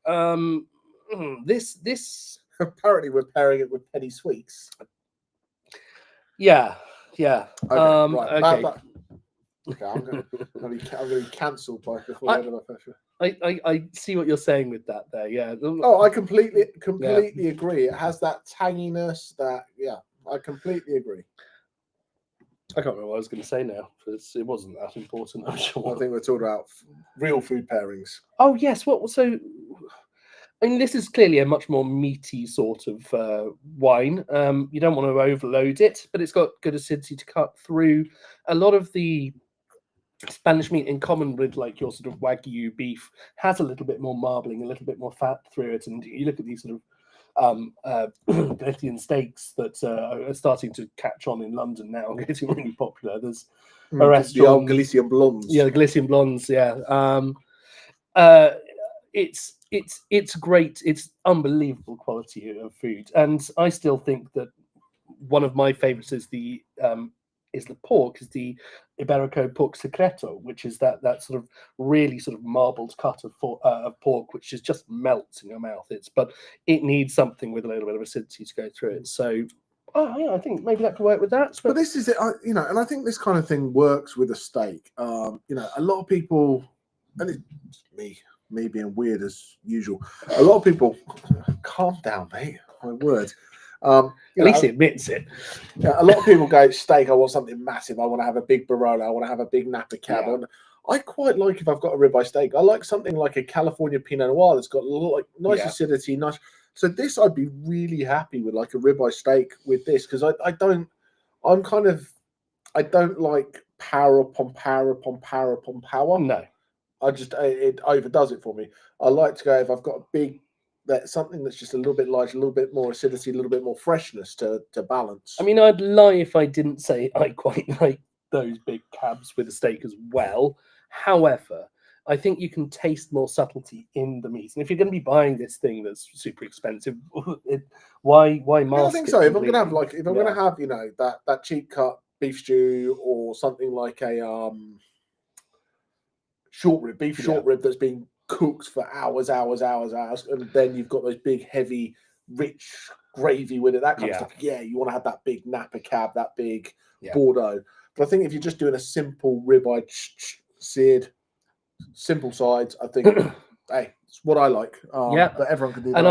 This apparently we're pairing it with penny sweets. Yeah. Okay, right. Okay. Okay, I'm going to be cancelled before the end of my pressure. I see what you're saying with that there. Yeah. Oh, I completely agree. It has that tanginess. I completely agree. I can't remember what I was going to say now, because it wasn't that important, I'm sure. I think we're talking about real food pairings. Oh yes. So I mean, this is clearly a much more meaty sort of wine. You don't want to overload it, but it's got good acidity to cut through. A lot of the Spanish meat, in common with like your sort of Wagyu beef, has a little bit more marbling, a little bit more fat through it. And you look at these sort of Galician steaks that are starting to catch on in London now, getting really popular. There's a restaurant, the old Galician blondes. Yeah, the Galician blondes. Yeah. It's great. It's unbelievable quality of food, and I still think that one of my favorites is the pork, is the Iberico pork secreto, which is that sort of really sort of marbled cut of pork, which is just melts in your mouth. But it needs something with a little bit of acidity to go through it. So yeah, I think maybe that could work with that. But this is it, and I think this kind of thing works with a steak. A lot of people, and it's me being weird as usual. A lot of people, calm down, mate. My word. At least he admits it. A lot of people go, steak, I want something massive. I want to have a big Barolo. I want to have a big Napa Cab. Yeah. I quite like, if I've got a ribeye steak, I like something like a California Pinot Noir that's got like nice acidity, nice. So this, I'd be really happy with, like a ribeye steak with this, because I don't like power upon power upon power upon power. No. It overdoes it for me. I like to go, if I've got a big that something that's just a little bit light, a little bit more acidity, a little bit more freshness to balance. I mean, I'd lie if I didn't say I quite like those big cabs with a steak as well. However, I think you can taste more subtlety in the meat. And if you're going to be buying this thing that's super expensive, why mask I think it so. If I'm completely? gonna have if I'm gonna have that cheap cut beef stew or something like a beef short rib that's been cooked for hours, and then you've got those big, heavy, rich gravy with it, that kind of stuff. Yeah, you want to have that big Napa cab, that big Bordeaux. But I think if you're just doing a simple ribeye seared, simple sides, I think, hey, it's what I like. But everyone can do that. And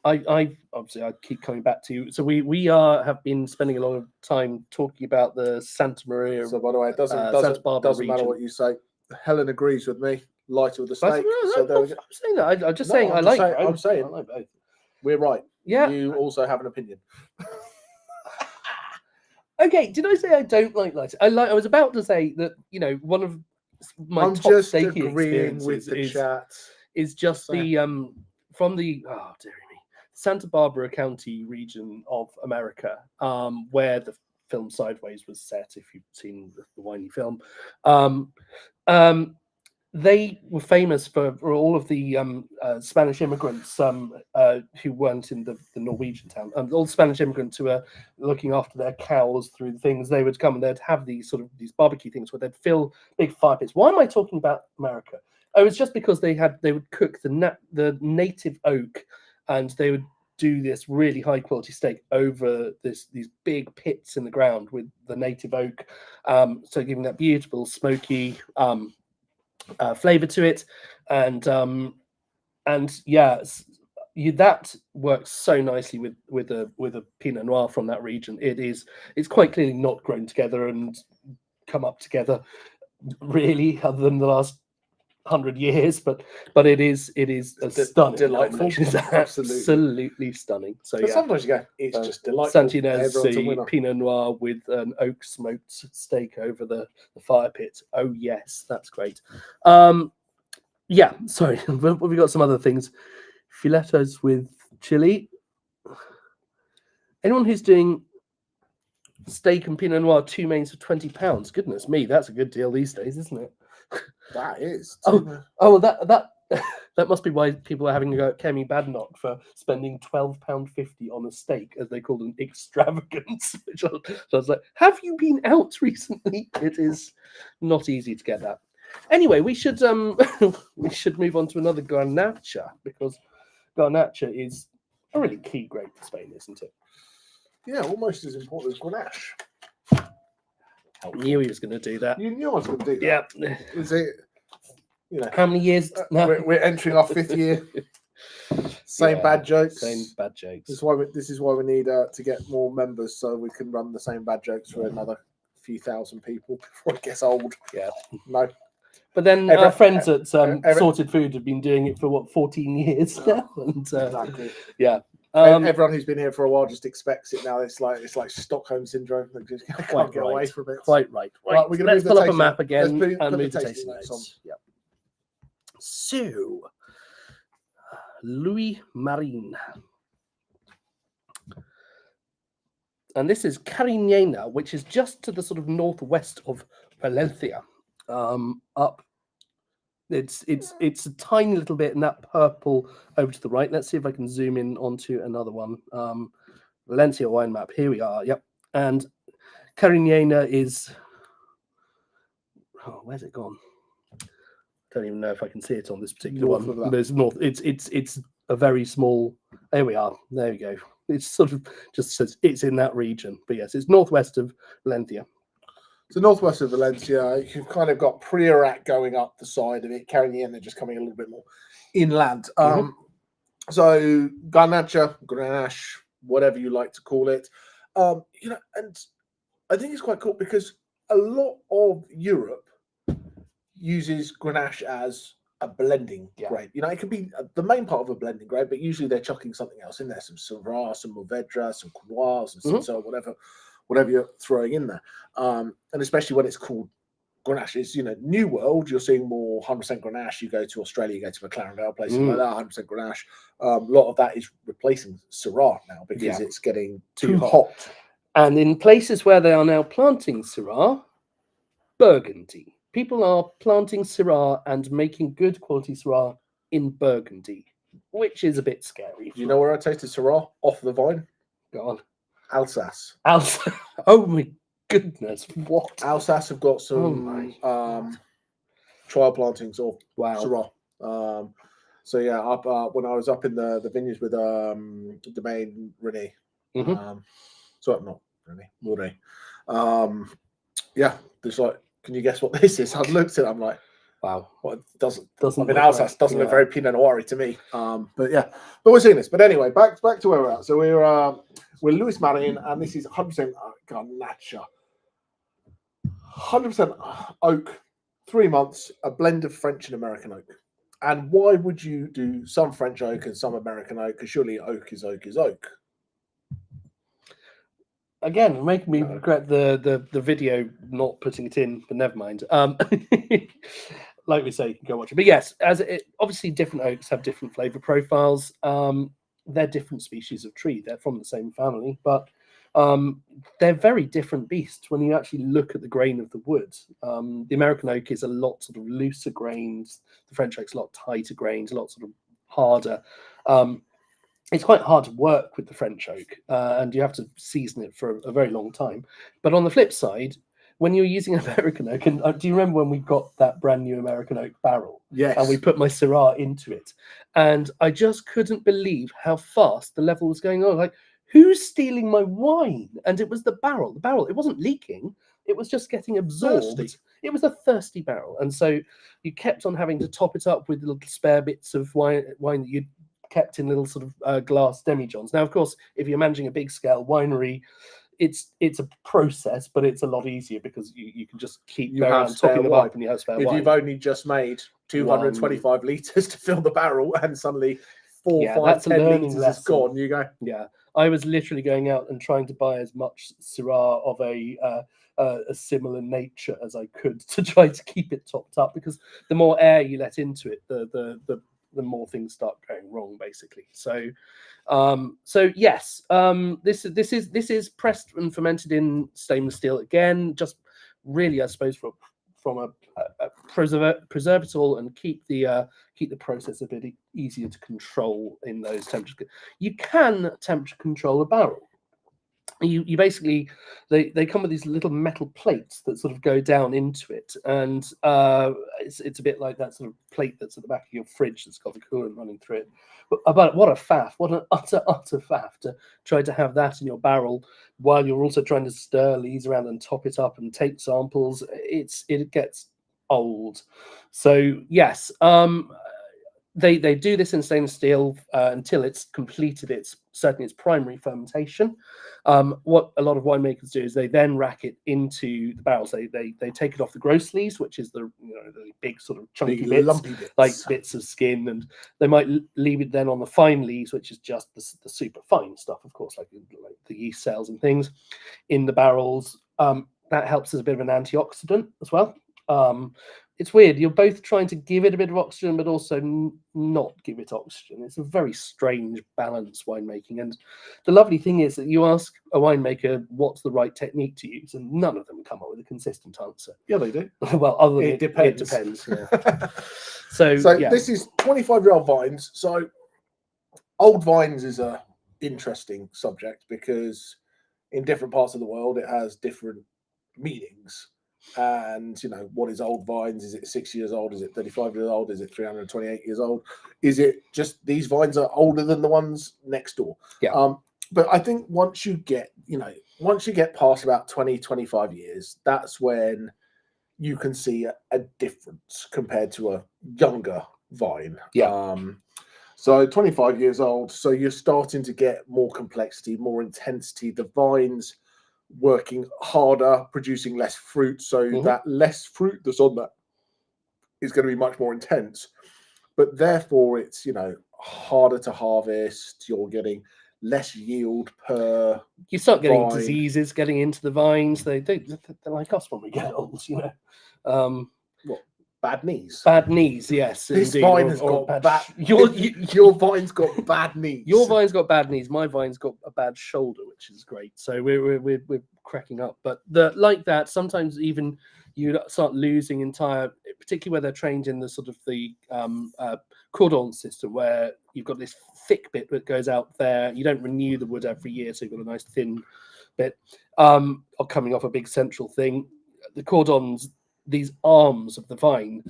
I obviously I keep coming back to. So we have been spending a lot of time talking about the Santa Maria. So by the way, it doesn't matter what you say. Helen agrees with me. Lighter with the snake. So there we go. I'm saying that. I'm just saying I like. I'm saying I like both. We're right. Yeah. You also have an opinion. Okay. Did I say I don't like lighter? I was about to say that one of my top steak experiences with the chat. Is just the from the Santa Barbara County region of America, where the film Sideways was set. If you've seen the whiny film, they were famous for all of the Spanish immigrants who weren't in the Norwegian town. All the Spanish immigrants who were looking after their cows through the things, they would come and they'd have these barbecue things where they'd fill big fire pits. Why am I talking about America? Oh, it's just because they would cook the native oak, and they would do this really high quality steak over these big pits in the ground with the native oak, so giving that beautiful smoky flavor to it, and that works so nicely with a Pinot Noir from that region. It's quite clearly not grown together and come up together really, other than the last 100 years, but it is a stunning, delightful, it's absolutely stunning. So sometimes you go, it's just delightful. Santinese Pinot Noir with an oak smoked steak over the fire pit. Oh yes, that's great. Sorry, we got some other things. Filetos with chili. Anyone who's doing steak and Pinot Noir 2 mains for £20, goodness me, that's a good deal these days, isn't it? That is. That must be why people are having a go at Kemi Badnock for spending £12.50 on a steak, as they called an extravagance. Which I was like, have you been out recently? It is not easy to get that. Anyway, we should move on to another garnacha, because garnacha is a really key grape for Spain, isn't it? Yeah, almost as important as Grenache. I knew he was going to do that. You knew I was going to do that. Yeah. Is it? How many years now? We're entering our 5th year. Same bad jokes. Same bad jokes. This is why we need to get more members, so we can run the same bad jokes for another few thousand people before it gets old. Yeah. No. But then our friends at Sorted Food have been doing it for 14 years now, and exactly. Yeah. Everyone who's been here for a while just expects it now. It's like Stockholm syndrome. They just can't get away from it. Quite right. Right. We're going to pull up a map again and move the tasting notes on. Yeah. So, Louis Marin. And this is Cariñena, which is just to the sort of northwest of Valencia. Up. It's a tiny little bit in that purple over to the right. Let's see if I can zoom in onto another one. Valencia wine map. Here we are. Yep. And Cariñena is. Oh, where's it gone? Don't even know if I can see it on this particular one. There's north. It's a very small. There we are. There we go. It's sort of just says it's in that region. But yes, it's northwest of Valencia. So northwest of Valencia, you've kind of got Priorat going up the side of it, Cariñena just coming a little bit more inland. So Garnacha, Grenache, whatever you like to call it, and I think it's quite cool because a lot of Europe uses Grenache as a blending grape. It can be the main part of a blending grape, but usually they're chucking something else in there, some Syrah, some Mourvedre, some Couloir, some Cinsault, whatever you're throwing in there. And especially when it's called Grenache is, New World. You're seeing more 100% Grenache. You go to Australia, you go to McLaren Vale, places like that, 100% Grenache. A lot of that is replacing Syrah now because it's getting too hot. And in places where they are now planting Syrah, Burgundy. People are planting Syrah and making good quality Syrah in Burgundy, which is a bit scary. Do you know where I tasted Syrah off the vine? Go on. Alsace. Alsace. Oh my goodness! What? Alsace have got some trial plantings of Syrah. So yeah, up when I was up in the vineyards with Domaine René. So not René, Moret. Yeah, there's like, can you guess what this is? I've looked at it, I'm like, wow, well, it doesn't I mean, Alsace doesn't look very Pinot Noir to me. But we're seeing this. But anyway, back to where we're at. So we're Louis Marin, and this is 100% Garnacha. 100% oak, 3 months, a blend of French and American oak. And why would you do some French oak and some American oak? Because surely oak is oak. Again, making me regret the video not putting it in, but never mind. Like we say, you can go watch it. But yes, obviously different oaks have different flavor profiles. They're different species of tree. They're from the same family, but they're very different beasts when you actually look at the grain of the wood. The American oak is a lot sort of looser grains. The French oak's a lot tighter grains, a lot sort of harder. It's quite hard to work with the French oak, and you have to season it for a very long time. But on the flip side, when you're using American oak, and do you remember when we got that brand new American oak barrel? Yes. And we put my Syrah into it, and I just couldn't believe how fast the level was going on. Like, who's stealing my wine? And it was the barrel. The barrel, it wasn't leaking. It was just getting absorbed. Thirsty. It was a thirsty barrel. And so you kept on having to top it up with little spare bits of wine that you'd kept in little sort of glass demijohns. Now, of course, if you're managing a big scale winery, it's a process, but it's a lot easier because you can just keep going around topping them up and you have spare wine. If you've only just made 225 litres to fill the barrel and suddenly 4, 5, 10 litres is gone, you go. Yeah, I was literally going out and trying to buy as much Syrah of a similar nature as I could to try to keep it topped up, because the more air you let into it, the more things start going wrong, basically. So yes, this is pressed and fermented in stainless steel again, just really, I suppose, from a preserve it all and keep the process a bit easier to control in those temperatures. You can temperature control a barrel. You basically, they come with these little metal plates that sort of go down into it, and it's a bit like that sort of plate that's at the back of your fridge that's got the coolant running through it. But what a faff! What an utter faff to try to have that in your barrel while you're also trying to stir lees around and top it up and take samples. It gets old. So yes, they do this in stainless steel until it's completed its primary fermentation. What a lot of winemakers do is they then rack it into the barrels. They take it off the gross lees, which is the big sort of chunky bits, lumpy bits, like bits of skin, and they might leave it then on the fine lees, which is just the super fine stuff, of course, like the yeast cells and things in the barrels. That helps as a bit of an antioxidant as well. It's weird. You're both trying to give it a bit of oxygen, but also not give it oxygen. It's a very strange balance, winemaking. And the lovely thing is that you ask a winemaker what's the right technique to use, and none of them come up with a consistent answer. Yeah, they do. Well, other than it depends. It depends. Yeah. So yeah. This is 25-year-old vines. So old vines is a interesting subject because in different parts of the world it has different meanings. And what is old vines? Is it 6 years old? Is it 35 years old? Is it 328 years old? Is it just these vines are older than the ones next door? Yeah. But I think once you get past about 20, 25 years, that's when you can see a difference compared to a younger vine. Yeah. So 25 years old, so you're starting to get more complexity, more intensity. The vines working harder, producing less fruit, so that less fruit that's on that is going to be much more intense, but therefore it's harder to harvest. You're getting less yield per. You start getting vine. diseases getting into the vines. They're like us when we get old, you know. What, bad knees? Bad knees, yes. This indeed. vine has got bad. Your vine's got bad knees. Your vine's got bad knees. My vine's got a bad shoulder, which is great. So we're cracking up. But like that, sometimes even you start losing entire, particularly where they're trained in the sort of the cordon system, where you've got this thick bit that goes out there. You don't renew the wood every year, so you've got a nice thin bit, or coming off a big central thing. The cordons, these arms of the vine,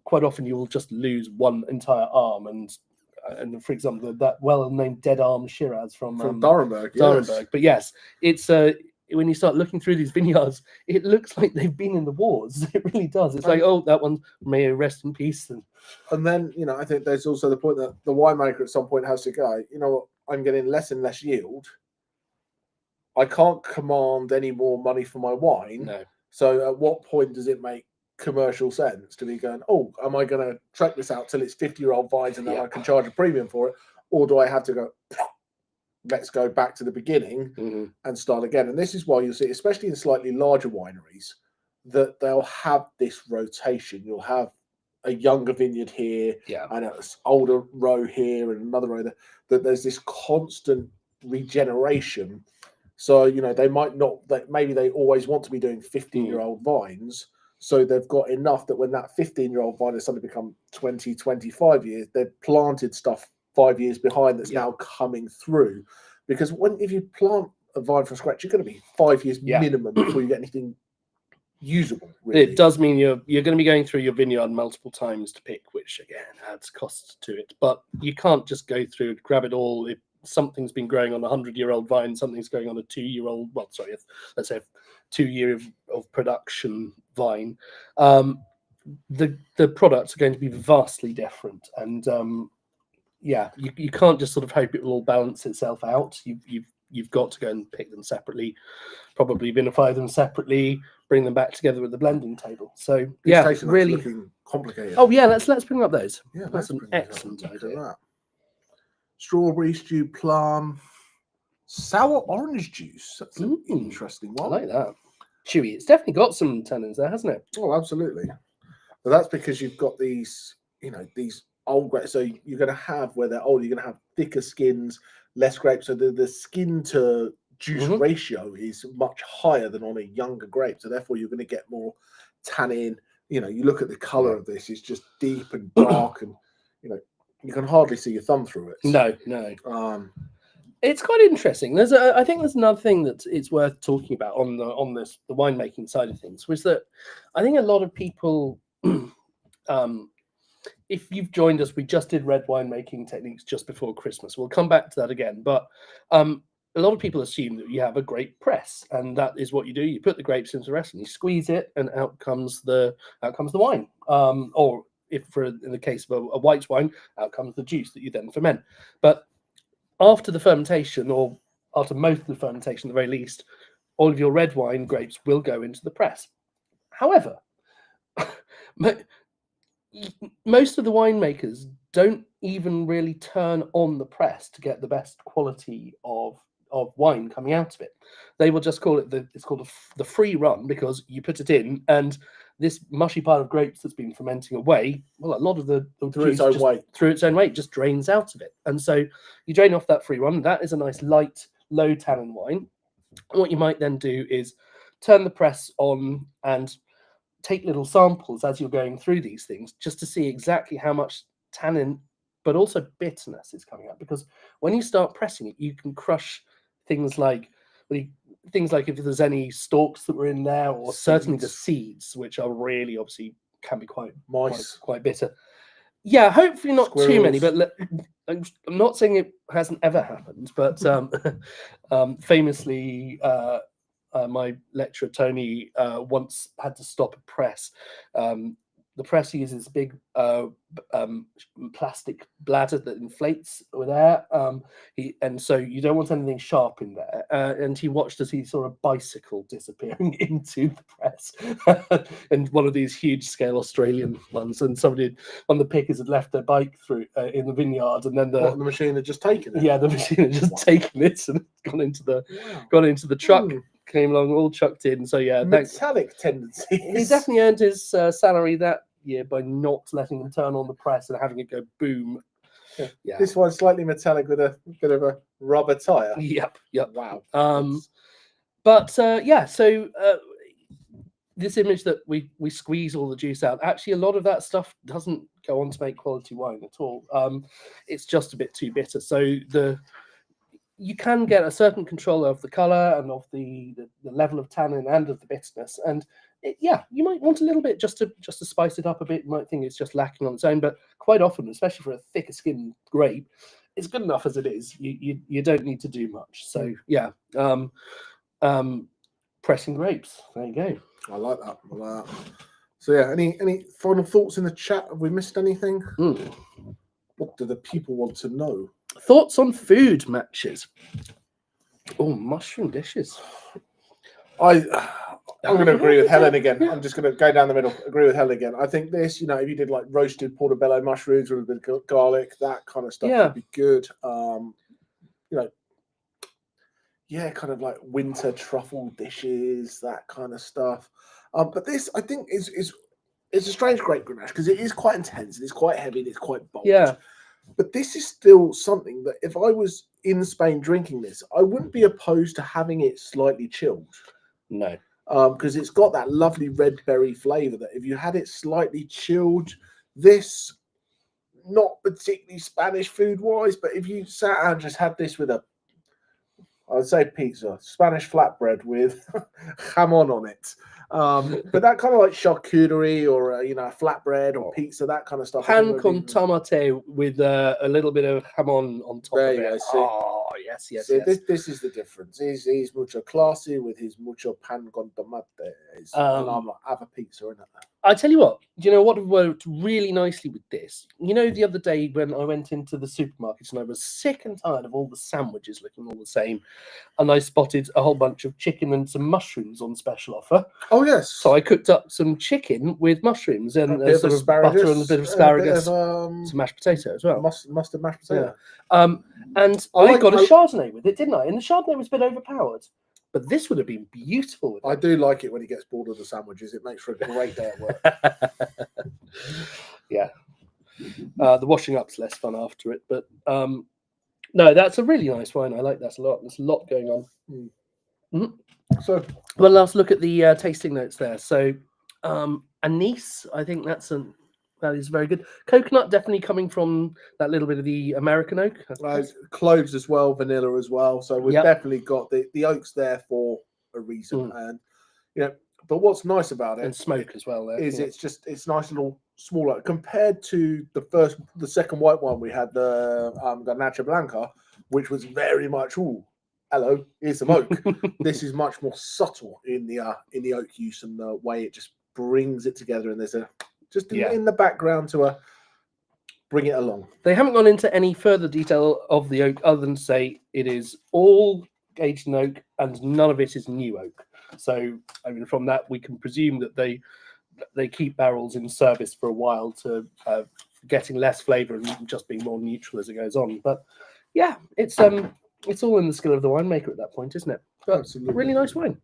quite often you will just lose one entire arm. And for example, that well-named dead arm Shiraz from Durenberg. Yes. But yes, it's when you start looking through these vineyards, it looks like they've been in the wars. It really does. It's like, oh, that one may rest in peace. And then, you know, I think there's also the point that the winemaker at some point has to go, you know what, I'm getting less and less yield. I can't command any more money for my wine. No. So at what point does it make commercial sense to be going, oh, am I going to track this out till it's 50-year-old vines and then I can charge a premium for it? Or do I have to go, let's go back to the beginning and start again? And this is why you'll see, especially in slightly larger wineries, that they'll have this rotation. You'll have a younger vineyard here and an older row here and another row there, that there's this constant regeneration. So, you know, they might not, maybe they always want to be doing 15-year-old vines. So they've got enough that when that 15-year-old vine has suddenly become 20, 25 years, they've planted stuff 5 years behind that's now coming through. Because if you plant a vine from scratch, you're going to be 5 years minimum before you get anything usable. Really. It does mean you're going to be going through your vineyard multiple times to pick, which again adds costs to it. But you can't just go through and grab it all. If something's been growing on a 100-year-old vine, something's going on a 2-year-old, let's say 2 year of production vine, the products are going to be vastly different. And you can't just sort of hope it will all balance itself out. You've got to go and pick them separately, probably vinify them separately, bring them back together with the blending table. So really looking complicated. Oh yeah, let's bring up those. Yeah, that's an excellent idea. Strawberry stew, plum, sour orange juice. That's an interesting one. I like that. Chewy. It's definitely got some tannins there, hasn't it? Oh, absolutely. But that's because you've got these, you know, these old grapes. So you're going to have, where they're old, you're going to have thicker skins, less grapes. So the skin to juice ratio is much higher than on a younger grape. So therefore you're going to get more tannin. You know, you look at the color of this, it's just deep and dark, and, you know, you can hardly see your thumb through it. No. It's quite interesting. I think there's another thing that it's worth talking about on the winemaking side of things, was that I think a lot of people, if you've joined us, we just did red winemaking techniques just before Christmas. We'll come back to that again, but a lot of people assume that you have a grape press, and that is what you do. You put the grapes into the rest and you squeeze it, and out comes the wine. Or in the case of a white wine, out comes the juice that you then ferment. But after the fermentation, or after most of the fermentation at the very least, all of your red wine grapes will go into the press. However, most of the winemakers don't even really turn on the press to get the best quality of wine coming out of it. They will just call it it's called the free run, because you put it in and this mushy pile of grapes that's been fermenting away, well, a lot of the through its own weight just drains out of it. And so you drain off that free run. That is a nice light, low tannin wine. And what you might then do is turn the press on and take little samples as you're going through these things, just to see exactly how much tannin, but also bitterness is coming out. Because when you start pressing it, you can crush things like if there's any stalks that were in there, or certainly the seeds, which are really obviously can be quite bitter. Yeah, hopefully not too many, but I'm not saying it hasn't ever happened, but famously, my lecturer Tony once had to stop a press. The press uses big plastic bladder that inflates with air, and so you don't want anything sharp in there. And he watched as he saw a bicycle disappearing into the press. yes, and one of these huge scale Australian ones, and one of the pickers had left their bike through in the vineyard, and then the machine had just taken it. Yeah, the machine had just taken it and gone into the truck. Came along, all chucked in. So yeah, metallic tendencies. He definitely earned his salary that year by not letting them turn on the press and having it go boom. Yeah. This one's slightly metallic with a bit of a rubber tire. Yep. Wow. But yeah, so this image that we squeeze all the juice out, actually a lot of that stuff doesn't go on to make quality wine at all. It's just a bit too bitter. So you can get a certain control of the color and of the level of tannin and of the bitterness. And you might want a little bit just to spice it up a bit. You might think it's just lacking on its own, but quite often, especially for a thicker skinned grape, it's good enough as it is. You don't need to do much. So yeah, pressing grapes. There you go. I like that. So yeah, any final thoughts in the chat? Have we missed anything? What do the people want to know? Thoughts on food matches? Oh, mushroom dishes. I'm going to agree with Helen again. Yeah. I'm just going to go down the middle. Agree with Helen again. I think this, if you did like roasted portobello mushrooms with a bit of garlic, that kind of stuff would be good. Kind of like winter truffle dishes, that kind of stuff. But this, I think, is a strange grape Grenache because it is quite intense. It's quite heavy. And it's quite bold. Yeah. But this is still something that if I was in Spain drinking this, I wouldn't be opposed to having it slightly chilled. No. Because it's got that lovely red berry flavour that if you had it slightly chilled, this, not particularly Spanish food-wise, but if you sat and just had this with I'd say pizza, Spanish flatbread with jamon on it. But that kind of like charcuterie or a flatbread or pizza, that kind of stuff. Pan con tomate with a little bit of jamon on top of it. Oh, yes. So this is the difference. He's mucho classy with his mucho pan con tomate. And I'm like, have a pizza in it. I tell you what, what worked really nicely with this? The other day when I went into the supermarkets and I was sick and tired of all the sandwiches looking all the same, and I spotted a whole bunch of chicken and some mushrooms on special offer. Oh, yes. So I cooked up some chicken with mushrooms and sort of butter and a bit of asparagus, some mashed potato as well. Mustard mashed potato. Yeah. And I got a Chardonnay with it, didn't I? And the Chardonnay was a bit overpowered. But this would have been beautiful. I do like it when he gets bored of the sandwiches. It makes for a great day at work. Yeah. The washing up's less fun after it. But no, that's a really nice wine. I like that a lot. There's a lot going on. So, well, let's look at the tasting notes there. So, anise, I think that is very good. Coconut definitely coming from that little bit of the American oak. Cloves as well, vanilla as well. So we've definitely got the oaks there for a reason. And but what's nice about it, and smoke as well, there, is it's nice little smaller compared to the second white wine we had, the Garnacha Blanca, which was very much hello, here's some oak. This is much more subtle in the oak use and the way it just brings it together, and there's in the background to bring it along. They haven't gone into any further detail of the oak other than say it is all aged in oak and none of it is new oak. So, I mean, from that we can presume that they keep barrels in service for a while to getting less flavour and just being more neutral as it goes on. But yeah, it's all in the skill of the winemaker at that point, isn't it? But absolutely, really nice wine.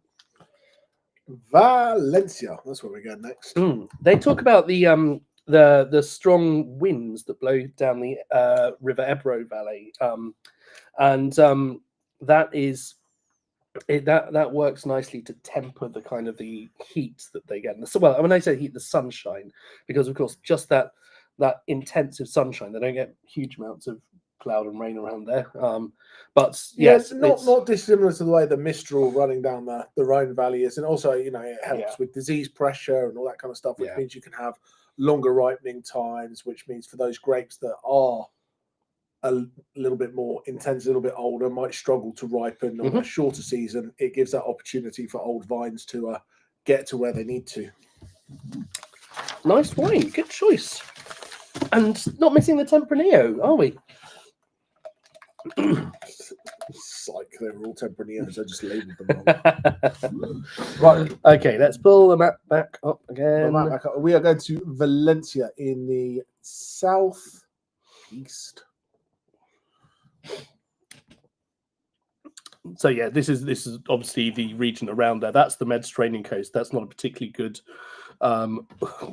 Valencia, that's where we're going next. They talk about the strong winds that blow down the River Ebro Valley, and that is that works nicely to temper the kind of the heat that they get. Well, when I say heat, the sunshine, because of course just that intensive sunshine, they don't get huge amounts of cloud and rain around there. But yes, it's not dissimilar to the way the Mistral running down the Rhone Valley is, and also it helps with disease pressure and all that kind of stuff, which means you can have longer ripening times, which means for those grapes that are a little bit more intense, a little bit older, might struggle to ripen on a shorter season. It gives that opportunity for old vines to get to where they need to. Nice wine, good choice, and not missing the Tempranillo, are we? Psych, they were all Tempraneos. I just labelled them wrong. Right. Okay, let's pull the map back up The again. map back up. We are going to Valencia in the southeast. So yeah, this is obviously the region around there. That's the Mediterranean coast. That's not a particularly good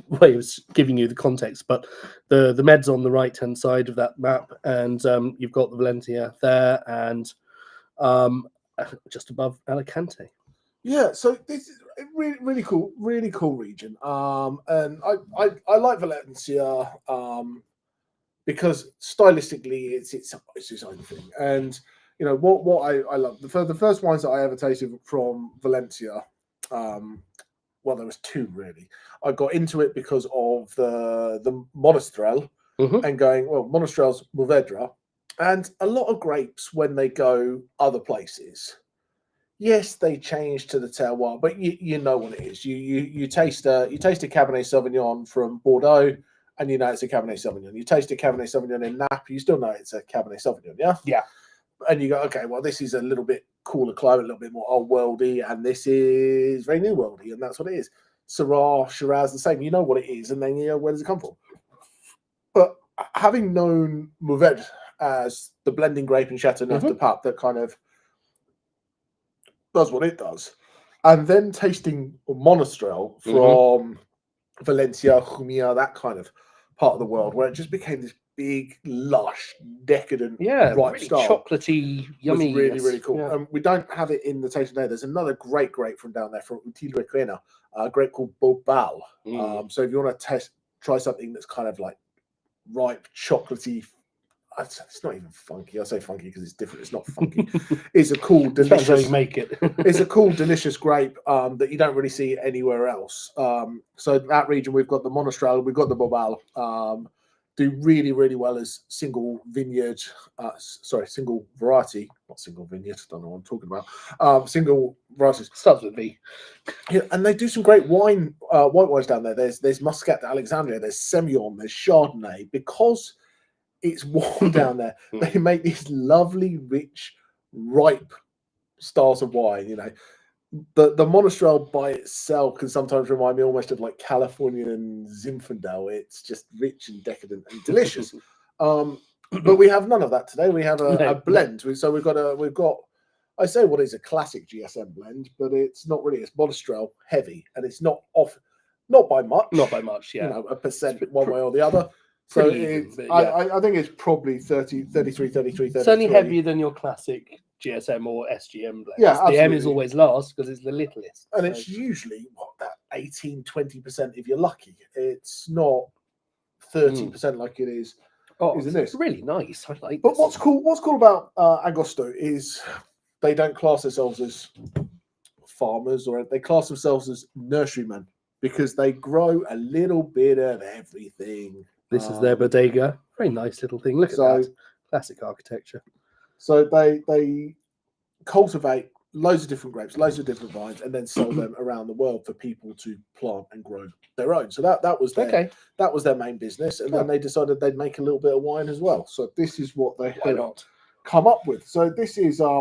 way of giving you the context, but the Med's on the right hand side of that map, and you've got the Valencia there, and just above Alicante. Yeah, so this is a really cool region. And I like Valencia because stylistically it's its own thing. And you know what I love the first wines that I ever tasted from Valencia. Well, there was two really. I got into it because of the Monastrell and going, well, Monastrell's Mourvedre, and a lot of grapes when they go other places. Yes, they change to the terroir, but you know what it is. You taste a Cabernet Sauvignon from Bordeaux, and you know it's a Cabernet Sauvignon. You taste a Cabernet Sauvignon in Napa, you still know it's a Cabernet Sauvignon, yeah? Yeah. And you go, okay, well, this is a little bit cooler climate, a little bit more old worldy, and this is very new worldy, and that's what it is. Syrah, Shiraz, the same. You know what it is, and then you know where does it come from. But having known Mourvedre as the blending grape in Chateauneuf de Pape that kind of does what it does, and then tasting Monastrell from Valencia, Jumilla, that kind of part of the world, where it just became this big, lush, decadent, ripe really style. Chocolatey, yummy. Was really cool. Yeah. We don't have it in the tasting there. There's another great grape from down there, from Util-Requena, a grape called Bobal. So if you want to try something that's kind of like ripe, chocolatey, it's not even funky. I say funky because it's different. It's not funky. It's a cool, delicious. That's how you make it. It's a cool, delicious grape that you don't really see anywhere else. So that region, we've got the Monastrell, we've got the Bobal. Do really, really well as single vineyard. Single variety, not single vineyard. Don't know what I'm talking about. Single varieties. Starts with V. Yeah, and they do some great white wines down there. There's Muscat d'Alexandria, there's Semillon, there's Chardonnay. Because it's warm down there, they make these lovely, rich, ripe styles of wine. You know, the Monastrell by itself can sometimes remind me almost of like Californian Zinfandel. It's just rich and decadent and delicious. But we have none of that today. We have a blend. So we've got I say what is a classic GSM blend, but it's not really. It's Monastrell heavy, and it's not by much. Not by much, yeah. You know, a percent one way or the other. So I think it's probably 33, 33. Certainly heavier than your classic GSM or SGM blend. Yeah, the M is always last because it's the littlest. And it's usually, that 18, 20% if you're lucky. It's not 30% like it is. Oh, isn't it's really nice. I like But this. what's cool about Agosto is they don't class themselves as farmers, or they class themselves as nurserymen because they grow a little bit of everything. This is their bodega. Very nice little thing. Look at that. Classic architecture. So they cultivate loads of different grapes, loads of different vines, and then sell them around the world for people to plant and grow their own. So that was their main business, and then they decided they'd make a little bit of wine as well. So this is what they had come up with. So this is I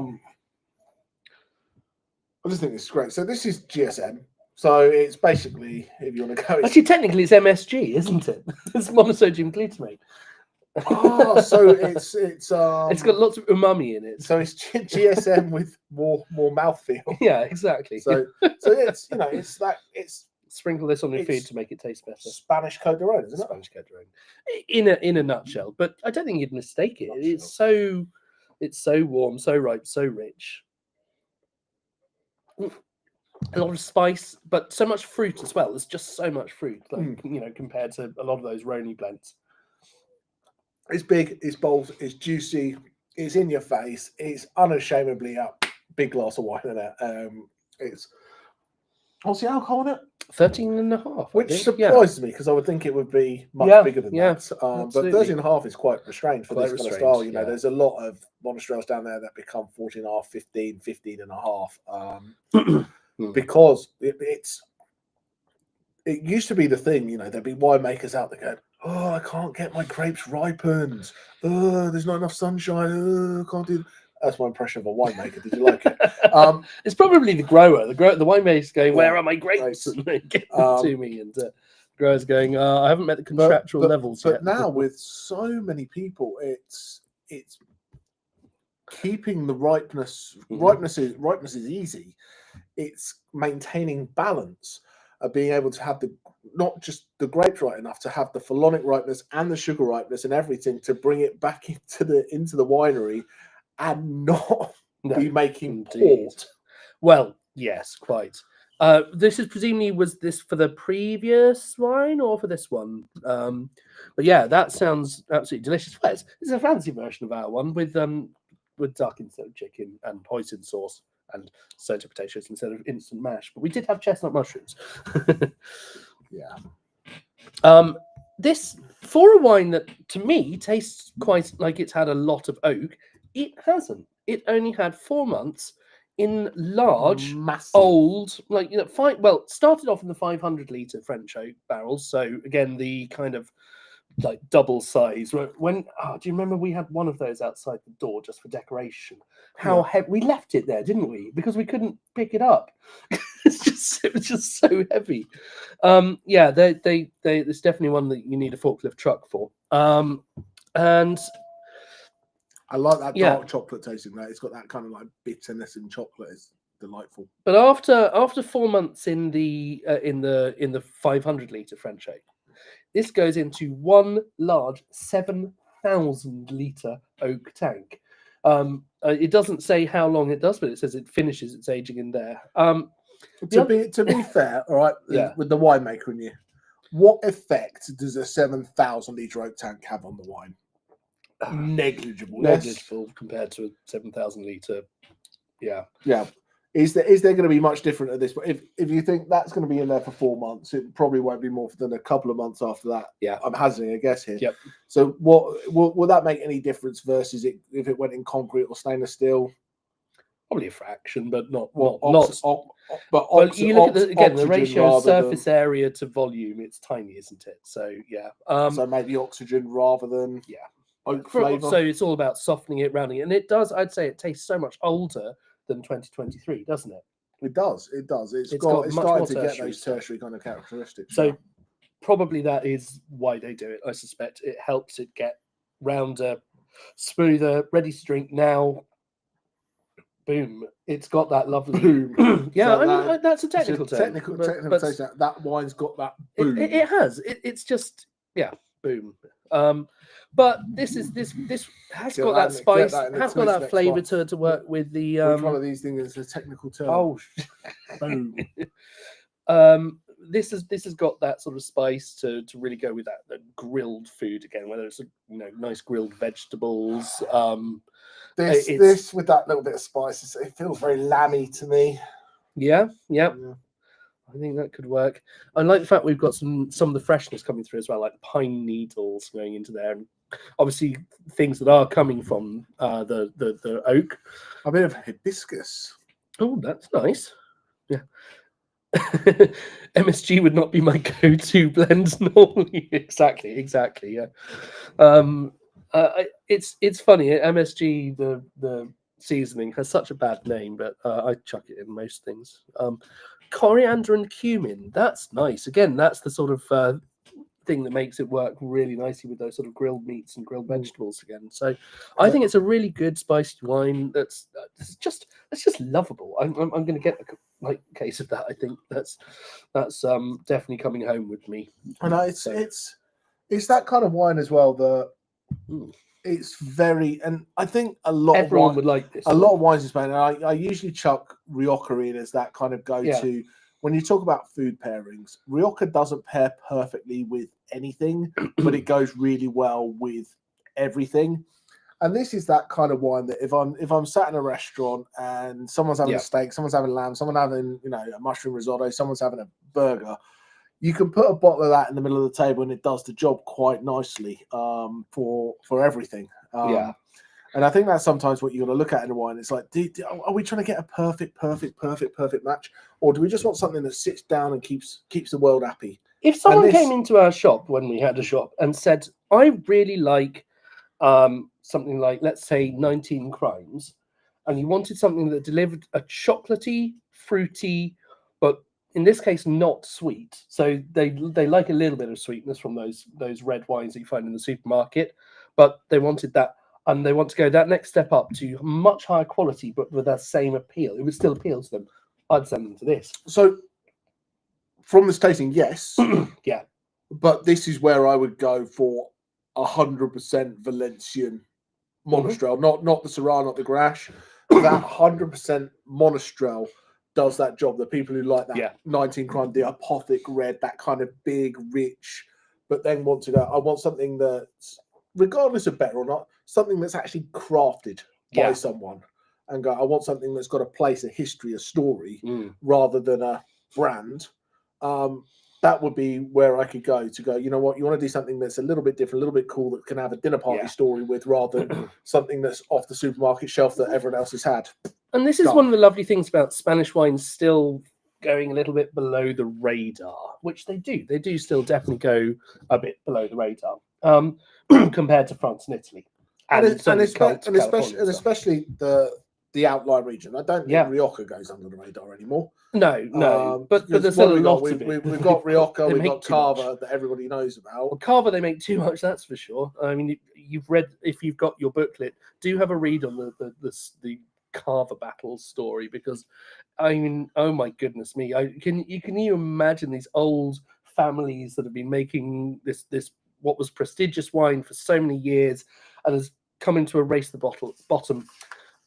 just think this is great. So this is GSM. So it's basically, if you want to go, actually technically it's MSG, isn't it? It's monosodium glutamate. So it's got lots of umami in it. So it's GSM with more mouthfeel. Yeah, exactly. So it's it's sprinkle this on your food to make it taste better. Spanish Côte d'Aron, isn't it? Spanish Côte d'Aron. In a nutshell, but I don't think you'd mistake it. It's so warm, so ripe, so rich. A lot of spice, but so much fruit as well. There's just so much fruit, compared to a lot of those Rhône blends. It's big, it's bold, it's juicy, it's in your face, it's unashamedly a big glass of wine in it. What's the alcohol in it? 13.5, which surprises me because I would think it would be much bigger than that. But 13.5 is quite restrained for this kind of style. You know, there's a lot of Monastrells down there that become 14.5, 15, 15.5. Because it used to be the thing, there'd be winemakers out there going, oh, I can't get my grapes ripened. Oh, there's not enough sunshine. Oh, I can't do. That's my impression of a winemaker. Did you like it? It's probably the grower. The winemaker's going, "Where Yeah, are my grapes?" grapes. And they get them to me, and the grower's going, "I haven't met the But, contractual but, levels but yet." now with so many people, it's keeping the ripeness. Ripeness is easy. It's maintaining balance of being able to have the not just the grapes right enough to have the phenolic ripeness and the sugar ripeness and everything to bring it back into the winery and not be making port. Well, yes, quite. This is presumably, was this for the previous wine or for this one? But yeah, that sounds absolutely delicious. Well, it's a fancy version of our one with duck instead of chicken and hoisin sauce and soda potatoes instead of instant mash. But we did have chestnut mushrooms. Yeah. This, for a wine that to me tastes quite like it's had a lot of oak, it hasn't. It only had 4 months in large, Massive. old, like, you know, started off in the 500-litre French oak barrels. So again, the kind of like double size. Do you remember we had one of those outside the door just for decoration? How heavy we left it there, didn't we? Because we couldn't pick it up. It was just so heavy. Yeah, there's definitely one that you need a forklift truck for. And I like that dark chocolate tasting. That it's got that kind of like bitterness in chocolate. It's delightful. But after 4 months in the 500-litre French oak, this goes into one large 7,000-litre oak tank. It doesn't say how long it does, but it says it finishes its aging in there. To be fair, all right, with the winemaker in you, what effect does a 7,000-litre oak tank have on the wine? Negligible compared to a 7,000-litre. Yeah. Is there going to be much different at this? But if you think that's going to be in there for 4 months, it probably won't be more than a couple of months after that. Yeah, I'm hazarding a guess here. Yep. So, what will that make any difference versus it if it went in concrete or stainless steel? Probably a fraction, but not. But you look at the ratio of surface area to volume; it's tiny, isn't it? So yeah. So maybe oxygen rather than oak flavour. So it's all about softening it, rounding it, and it does. I'd say it tastes so much older than 2023, doesn't it? It does. It's starting to get those tertiary kind of characteristics. So probably that is why they do it. I suspect it helps it get rounder, smoother, ready to drink now. Boom! It's got that lovely boom. Yeah, so that's a technical term. Technical taste. That wine's got that boom. It has. It's just boom. But this has got that spice, has got that flavour to work with the. Which one of these things is a technical term? Oh, boom. This has got that sort of spice to really go with that grilled food again, whether it's nice grilled vegetables. This with that little bit of spice, it feels very lammy to me. Yeah. I think that could work. I like the fact we've got some of the freshness coming through as well, like pine needles going into there, and obviously things that are coming from the oak. A bit of hibiscus. Oh, that's nice. Yeah. MSG would not be my go-to blend normally. Exactly. Yeah. It's funny. MSG, the seasoning has such a bad name, but I chuck it in most things. Coriander and cumin, that's nice. Again, that's the sort of thing that makes it work really nicely with those sort of grilled meats and grilled vegetables again. So I think it's a really good spiced wine that's just lovable. I'm going to get a case of that. I think that's definitely coming home with me. I know it's that kind of wine as well that it's very, and I think everyone would like this. A lot of wines in Spain, and I usually chuck Rioja in as that kind of go-to. When you talk about food pairings, Rioja doesn't pair perfectly with anything, but it goes really well with everything. And this is that kind of wine that if I'm sat in a restaurant and someone's having a steak, someone's having lamb, someone's having a mushroom risotto, someone's having a burger, you can put a bottle of that in the middle of the table and it does the job quite nicely for everything. And I think that's sometimes what you're going to look at in a wine. It's like, are we trying to get a perfect match? Or do we just want something that sits down and keeps the world happy? If someone this- came into our shop when we had a shop and said, "I really like something like, let's say, 19 Crimes," and you wanted something that delivered a chocolatey, fruity, but in this case not sweet, so they like a little bit of sweetness from those red wines that you find in the supermarket, but they wanted that, and they want to go that next step up to much higher quality, but with that same appeal. It would still appeal to them. I'd send them to this. So from this tasting, yes, Yeah. but this is where I would go for 100% Valencian Monastrell, not the Syrah, not the Grenache. That 100% Monastrell does that job. The people who like that 19 Crime, the apothic red, that kind of big, rich, but then want to go, I want something that's, regardless of better or not, something that's actually crafted by someone, and go, I want something that's got a place, a history, a story, rather than a brand. That would be where I could go, you know what, you want to do something that's a little bit different, a little bit cool, that can have a dinner party story with, rather than something that's off the supermarket shelf that everyone else has had. And this is one of the lovely things about Spanish wines still going a little bit below the radar, which they do. They do still definitely go a bit below the radar compared to France and Italy. Especially the outlying region. I don't think Rioja goes under the radar anymore. No, but there's still a lot of it. We've got Rioja, we've got Cava that everybody knows about. Well, Cava, they make too much, that's for sure. I mean, you've read, if you've got your booklet, do have a read on the Cava battle story, because I mean, oh my goodness me, can you imagine these old families that have been making this what was prestigious wine for so many years and has come into a race to the bottom.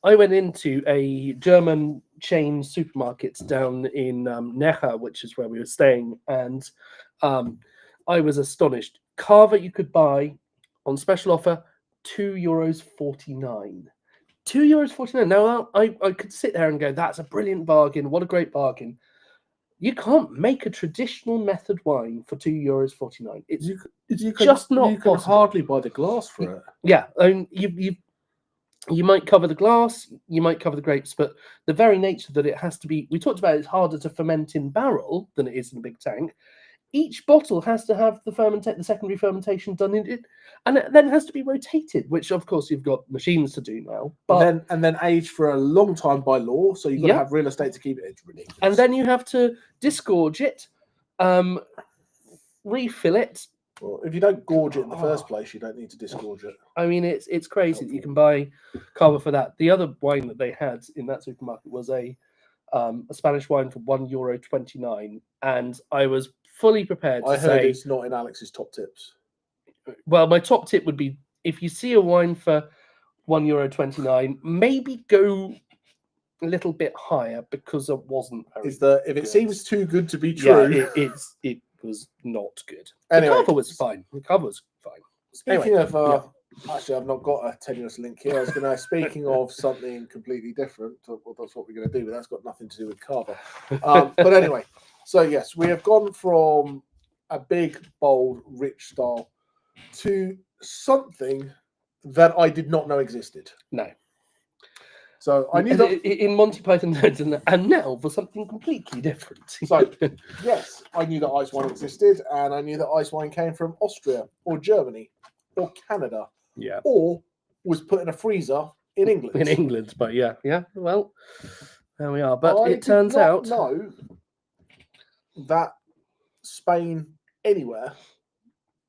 I went into a German chain supermarket down in Necha, which is where we were staying, and I was astonished. Cava you could buy on special offer, €2.49. €2.49. Now I could sit there and go, that's a brilliant bargain. What a great bargain. You can't make a traditional method wine for €2.49. It's just not. You can hardly buy the glass for it. Yeah, you might cover the glass, you might cover the grapes, but the very nature that it has to be. We talked about it's harder to ferment in barrel than it is in a big tank. Each bottle has to have the secondary fermentation done in it, and then it has to be rotated, which of course you've got machines to do now. But and then aged for a long time by law, so you've got to have real estate to keep it. It's ridiculous. And then you have to disgorge it, refill it. Well, if you don't gorge it in the first place, you don't need to disgorge it. I mean, it's crazy that you can buy Cava for that. The other wine that they had in that supermarket was a Spanish wine for €1.29, and I was fully prepared to say, it's not in Alex's top tips. Well, my top tip would be, if you see a wine for €1.29, maybe go a little bit higher, because it wasn't very if it seems too good to be true, it was not good. Anyway, the cover was fine. Speaking of, actually, I've not got a tenuous link here. I was going to, speaking of something completely different, well, that's what we're going to do, but that's got nothing to do with Cava. But anyway, so yes, we have gone from a big, bold, rich style to something that I did not know existed. No. So I knew that in Monty Python and now for something completely different. So yes, I knew that ice wine existed, and I knew that ice wine came from Austria or Germany or Canada, or was put in a freezer in England. In England, but yeah. Well, there we are. But it turns out, know that Spain anywhere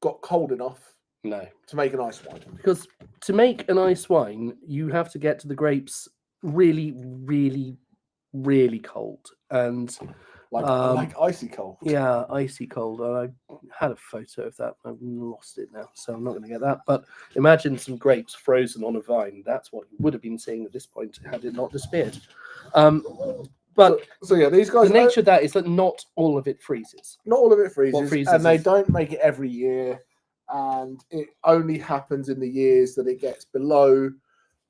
got cold enough to make an ice wine. Because to make an ice wine, you have to get to the grapes really, really, really cold, and like icy cold. Yeah, icy cold. I had a photo of that. I've lost it now, so I'm not going to get that. But imagine some grapes frozen on a vine. That's what you would have been seeing at this point had it not disappeared. But so yeah, these guys. The nature of that is that not all of it freezes. Not all of it freezes, and they don't make it every year. And it only happens in the years that it gets below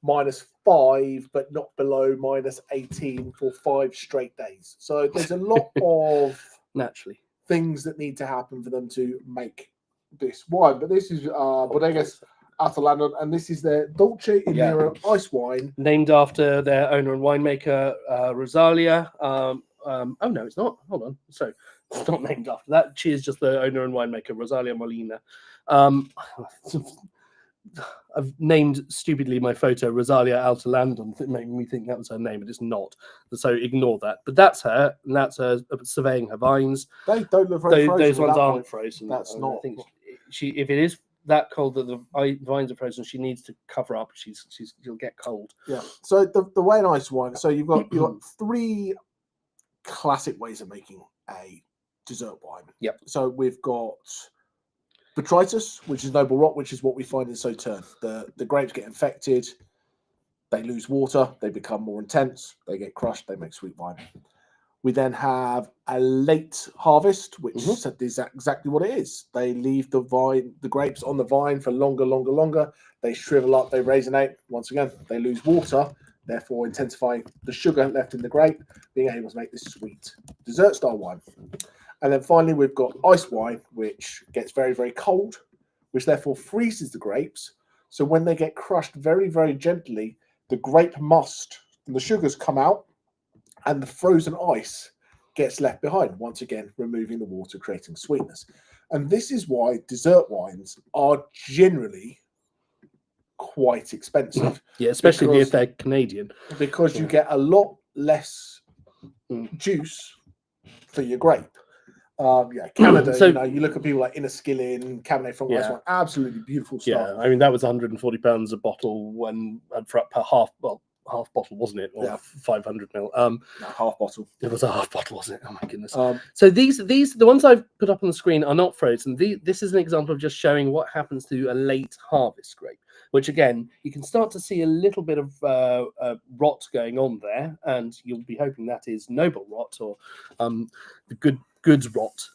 -5, but not below -18 for 5 straight days. So there's a lot of naturally things that need to happen for them to make this wine. But this is Bodegas Atalanta, and this is their Dolce in Nero ice wine, named after their owner and winemaker, Rosalia. Oh no, it's not. Hold on. So it's not named after that. She is just the owner and winemaker, Rosalia Molina. I've named stupidly my photo Rosalia Altalandon. It made me think that was her name, but it's not. So ignore that. But that's her, and that's her surveying her vines. They don't look very frozen. Those at ones that aren't point. frozen. That's And not. I think if it is that cold that the vines are frozen, she needs to cover up. She'll get cold. Yeah. So the way an ice wine. So you've got three classic ways of making a dessert wine. Yep. So we've got botrytis, which is noble rot, which is what we find in Sauterne. The grapes get infected, they lose water, they become more intense, they get crushed, they make sweet wine. We then have a late harvest, which is exactly what it is. They leave the grapes on the vine for longer. They shrivel up, they raisinate. Once again, they lose water, therefore intensifying the sugar left in the grape, being able to make this sweet dessert style wine. And then finally, we've got ice wine, which gets very, very cold, which therefore freezes the grapes. So when they get crushed very, very gently, the grape must and the sugars come out, and the frozen ice gets left behind, once again, removing the water, creating sweetness. And this is why dessert wines are generally quite expensive. Yeah, especially if they're Canadian. Because you get a lot less juice for your grape. Canada, So, you look at people like Inniskillin, Cabernet Franc, ice wine, absolutely beautiful stuff. Yeah, I mean, that was £140 a bottle per half bottle, wasn't it? Or 500 ml. No, half bottle. It was a half bottle, wasn't it? Oh my goodness. So these the ones I've put up on the screen are not frozen. This is an example of just showing what happens to a late harvest grape, which again, you can start to see a little bit of rot going on there, and you'll be hoping that is noble rot or the goods rot,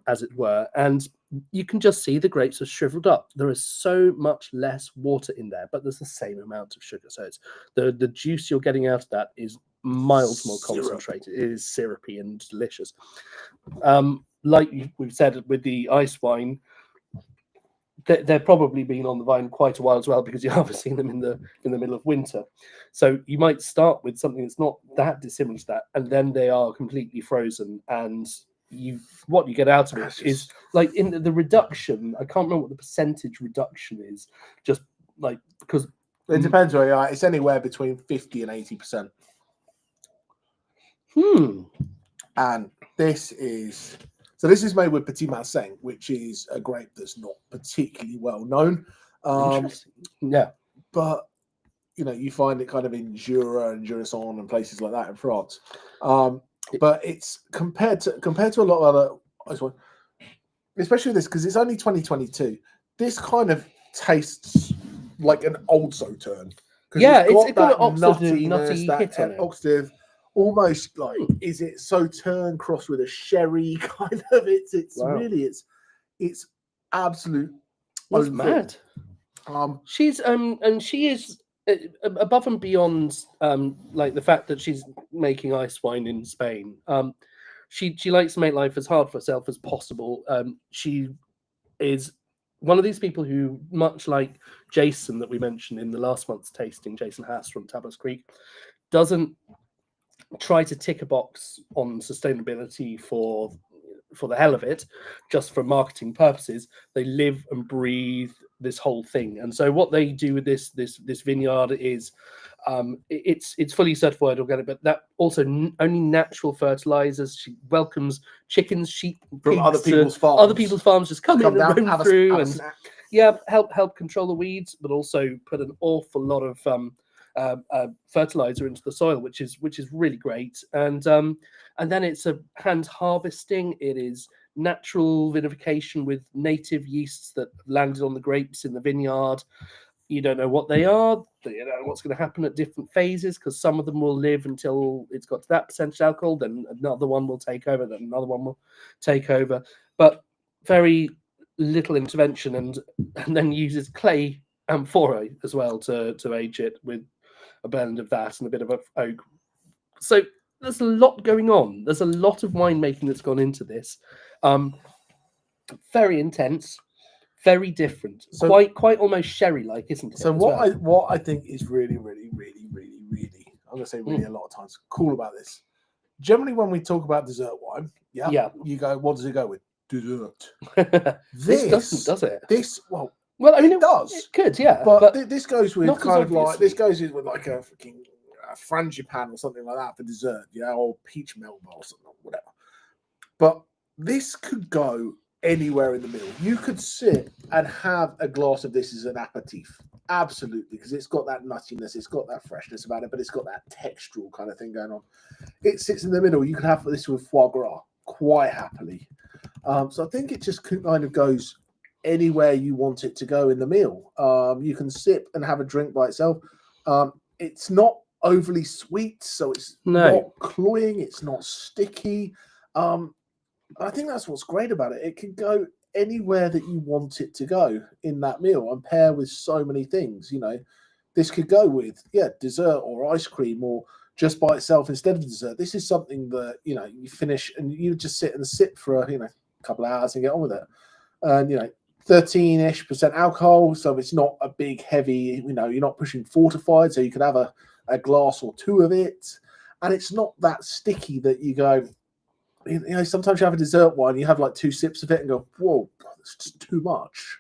as it were. And you can just see the grapes are shriveled up. There is so much less water in there, but there's the same amount of sugar. So it's the juice you're getting out of that is miles more concentrated. It is syrupy and delicious. Like we've said with the ice wine, they're probably been on the vine quite a while as well, because you're harvesting them in the middle of winter. So you might start with something that's not that dissimilar to that, and then they are completely frozen, and what you get out of it is like in the reduction. I can't remember what the percentage reduction is, just like because it depends where you are. It's anywhere between 50 and 80%. And this is made with Petit Marseng, which is a grape that's not particularly well known. Interesting. Yeah, but you find it kind of in Jura and Jurisson and places like that in France. But it's compared to a lot of other ice wine, especially this, because it's only 2022. This kind of tastes like an old Sauterne. Yeah, it's got an nuttiness, nutty hit on it. Oxidative, almost like is it Sauterne crossed with a sherry kind of? It's really it's absolute. It's mad. She's and she is above and beyond like the fact that she's making ice wine in Spain. She likes to make life as hard for herself as possible. She is one of these people who, much like Jason that we mentioned in the last month's tasting, Jason Haas from Tablas Creek, doesn't try to tick a box on sustainability for the hell of it, just for marketing purposes. They live and breathe this whole thing. And so what they do with this vineyard is it's fully certified organic, but that also only natural fertilizers. She welcomes chickens, sheep from other people's farms. Just come in and roam through and help control the weeds, but also put an awful lot of fertilizer into the soil, which is really great. And then it's a hand harvesting. It is natural vinification with native yeasts that landed on the grapes in the vineyard. You don't know what they are. You don't know what's going to happen at different phases, because some of them will live until it's got to that percentage alcohol, then another one will take over, then another one will take over. But very little intervention, and then uses clay amphora as well to age it with a blend of that and a bit of oak. So there's a lot going on. There's a lot of winemaking that's gone into this. Very intense, very different. So, quite almost sherry-like, isn't it? So what I think is really, really, really, really, really, I'm going to say really a lot of times, cool about this generally when we talk about dessert wine, Yeah. you go, what does it go with? Dessert. This doesn't, does it? This, Well, I mean, it does. It could, yeah. But this goes with not as kind of like obviously. this goes with like a freaking frangipan or something like that for dessert, or peach melba or something, whatever. But this could go anywhere in the middle. You could sit and have a glass of this as an aperitif, absolutely, because it's got that nuttiness, it's got that freshness about it, but it's got that textural kind of thing going on. It sits in the middle. You could have this with foie gras quite happily. So I think it just kind of goes anywhere you want it to go in the meal. You can sip and have a drink by itself. It's not overly sweet, so it's not cloying, it's not sticky. I think that's what's great about it. It can go anywhere that you want it to go in that meal and pair with so many things. This could go with dessert or ice cream or just by itself instead of dessert. This is something that you finish and you just sit and sip for a couple of hours and get on with it. And 13-ish% alcohol, so it's not a big heavy. You're not pushing fortified, so you could have a glass or two of it, and it's not that sticky that you go. Sometimes you have a dessert wine, you have like 2 sips of it and go, whoa, that's just too much.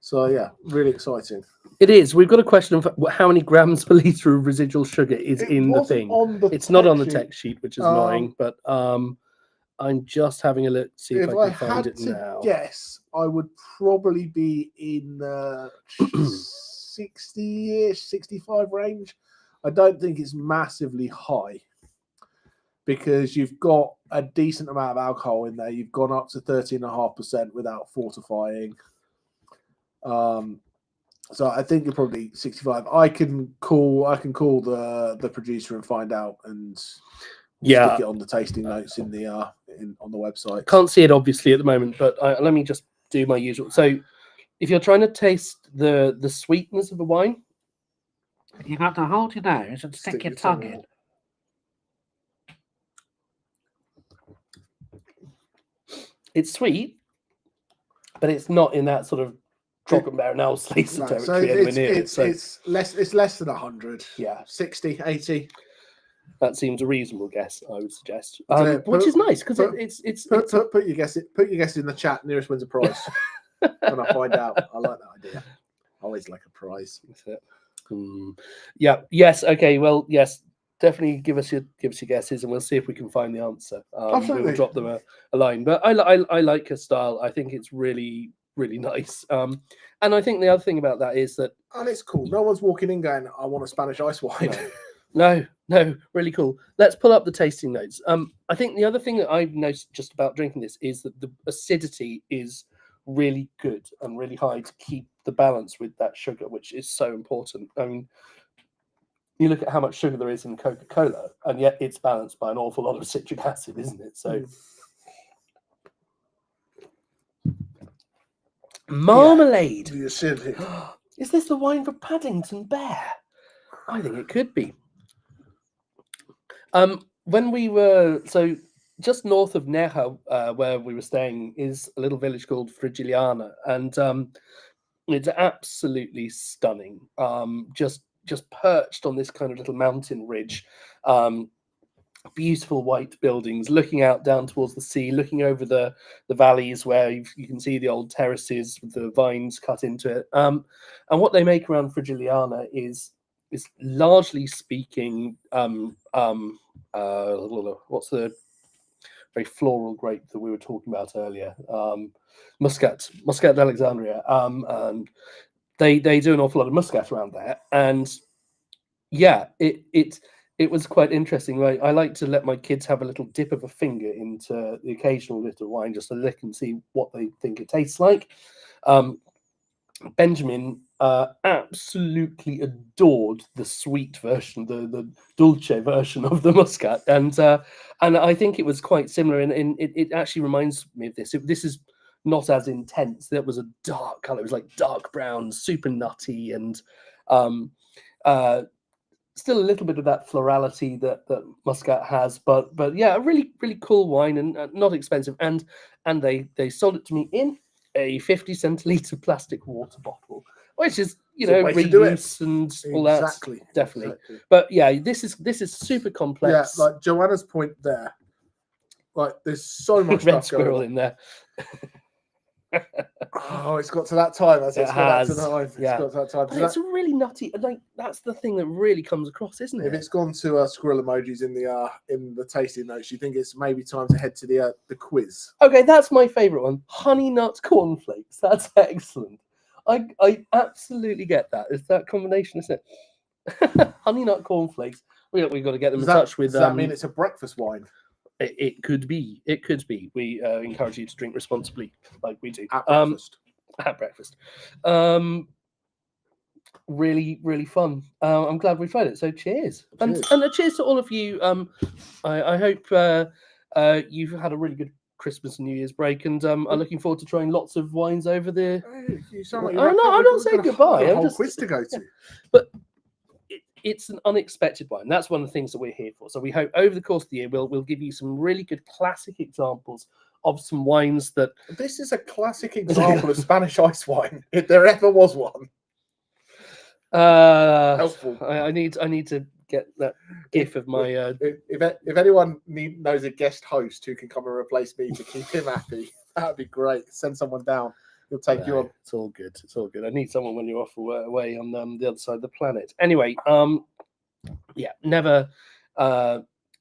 So yeah, really exciting. It is. We've got a question of how many grams per litre of residual sugar is in the thing. It's not on the text sheet, which is annoying, but I'm just having a look to see if I can find it now. Yes, I would probably be in the 60-ish, 65 range. I don't think it's massively high because you've got a decent amount of alcohol in there. You've gone up to 13.5% without fortifying. So I think you're probably 65. I can call the producer and find out and stick it on the tasting notes in the on the website. Can't see it obviously at the moment, but let me just do my usual. So if you're trying to taste the sweetness of a wine, you have to hold your nose and stick your tongue in. It's sweet, but it's not in that sort of chocolate marinelle slicer territory. It's less than 100. Yeah, 60, 80. That seems a reasonable guess, I would suggest. Which is nice because it's put your guess in the chat. Nearest wins a prize. When I find out, I like that idea. I always like a prize. That's it. Yeah. Yes. Okay. Well. Yes. Definitely give us your guesses, and we'll see if we can find the answer. We'll drop them a line. But I like her style. I think it's really, really nice. And I think the other thing about that is that, and it's cool. No one's walking in going, "I want a Spanish ice wine." No, really cool. Let's pull up the tasting notes. I think the other thing that I've noticed just about drinking this is that the acidity is really good and really high to keep the balance with that sugar, which is so important. I mean, you look at how much sugar there is in Coca-Cola, and yet it's balanced by an awful lot of citric acid, isn't it? So, marmalade. The acidity. Is this the wine for Paddington Bear? I think it could be. When we were just north of Nerja, where we were staying, is a little village called Frigiliana, and it's absolutely stunning. Just perched on this kind of little mountain ridge, beautiful white buildings, looking out down towards the sea, looking over the valleys where you can see the old terraces with the vines cut into it. And what they make around Frigiliana is largely speaking, what's the very floral grape that we were talking about earlier? Muscat d'Alexandria. And they do an awful lot of Muscat around there, and yeah, it was quite interesting. I like to let my kids have a little dip of a finger into the occasional little wine just to lick and see what they think it tastes like. Benjamin absolutely adored the sweet version, the dulce version of the Muscat, and I think it was quite similar. And it actually reminds me of this. This is not as intense. That was a dark color. It was like dark brown, super nutty, and still a little bit of that florality that Muscat has. But yeah, a really, really cool wine, and not expensive. And they sold it to me in a 50 centiliter plastic water bottle. which is It's a way to do it. reuse and all that. Exactly. Definitely. Exactly. But yeah, this is super complex. Yeah, like Joanna's point there. Like, there's so much Red stuff going squirrel on. in there. Oh, it's got to that time. Has it? It's got has. to that time. Yeah. It's got to that time. But it's a really nutty. Like that's the thing that really comes across, isn't If it? it's gone to squirrel emojis in the tasting notes, you think it's maybe time to head to the quiz? Okay, that's my favourite one. Honey nut cornflakes. That's excellent. I absolutely get that. It's that combination, isn't it? Honey nut cornflakes. We've got to get them in touch with. Does that mean it's a breakfast wine? It could be. It could be. We encourage you to drink responsibly, like we do At breakfast. at breakfast. Really, really fun. I'm glad we tried it. So cheers. And a cheers to all of you. I hope you've had a really good Christmas and New Year's break, and are looking forward to trying lots of wines over the. Hey, you sound like I'm not saying goodbye. A I'm whole just quiz to go to. But it's an unexpected wine. That's one of the things that we're here for. So we hope over the course of the year we'll give you some really good classic examples of some wines that. This is a classic example of Spanish ice wine, if there ever was one. Helpful. I need to get that gif of my. If anyone knows a guest host who can come and replace me to keep him happy, that'd be great. Send someone down. He'll take you on. It's all good. It's all good. I need someone when you're off away on the other side of the planet. Anyway, yeah, never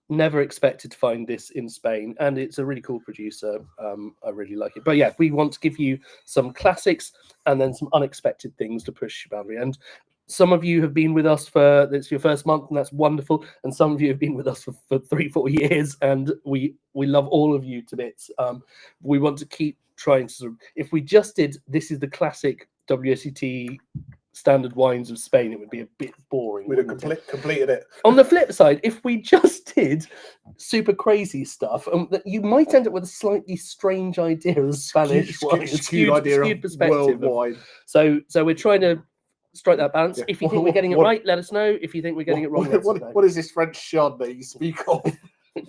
expected to find this in Spain, and it's a really cool producer. I really like it. But yeah, we want to give you some classics and then some unexpected things to push your boundary. And some of you have been with us for it's your first month, and that's wonderful. And some of you have been with us for 3-4 years, and we love all of you to bits. We want to keep trying to sort of, if we just did this is the classic WSET standard wines of Spain, it would be a bit boring. We'd have completed it. On the flip side, if we just did super crazy stuff, that you might end up with a slightly strange idea of Spanish wine, skewed idea skewed of perspective. worldwide. So we're trying to strike that balance. Yeah. If you think we're getting it right, let us know. If you think we're getting it wrong, let us know. What is this French Chardonnay you speak of?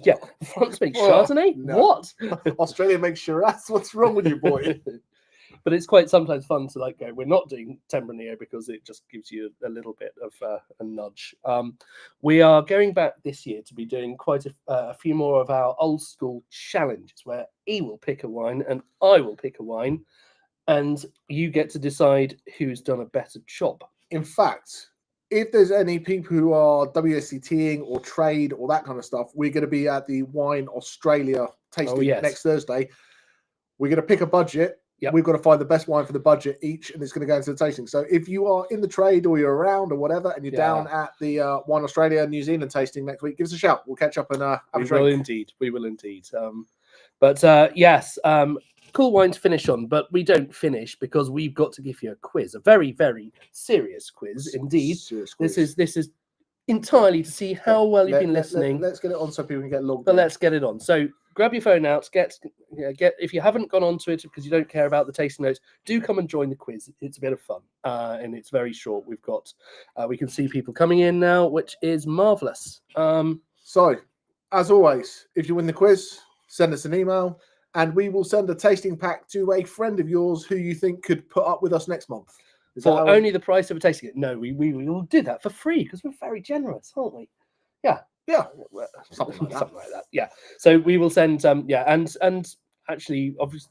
Yeah, France makes Chardonnay. No. What? Australia makes Shiraz. What's wrong with you, boy? But it's quite sometimes fun to like go. We're not doing Tempranillo because it just gives you a little bit of a nudge. We are going back this year to be doing quite a few more of our old school challenges, where he will pick a wine and I will pick a wine, and you get to decide who's done a better job. In fact, if there's any people who are WSCTing or trade or that kind of stuff, we're going to be at the Wine Australia tasting next Thursday. We're going to pick a budget. Yep. We've got to find the best wine for the budget each, and it's going to go into the tasting. So if you are in the trade or you're around or whatever, and you're down at the Wine Australia New Zealand tasting next week, give us a shout. We'll catch up and have a drink. We will indeed. But yes, cool wine to finish on, but we don't finish because we've got to give you a quiz, a very, very serious quiz indeed. Serious quiz. This is entirely to see how well you've been listening. Let's get it on so people can get logged But in. let's get it on. So grab your phone out, get if you haven't gone onto it because you don't care about the tasting notes, do come and join the quiz. It's a bit of fun, and it's very short. We've got we can see people coming in now, which is marvelous. So, as always, if you win the quiz, send us an email, and we will send a tasting pack to a friend of yours who you think could put up with us next month. For only the price of a tasting. No, we will do that for free because we're very generous, aren't we? Yeah. Something like that. Yeah. So we will send and actually, obviously,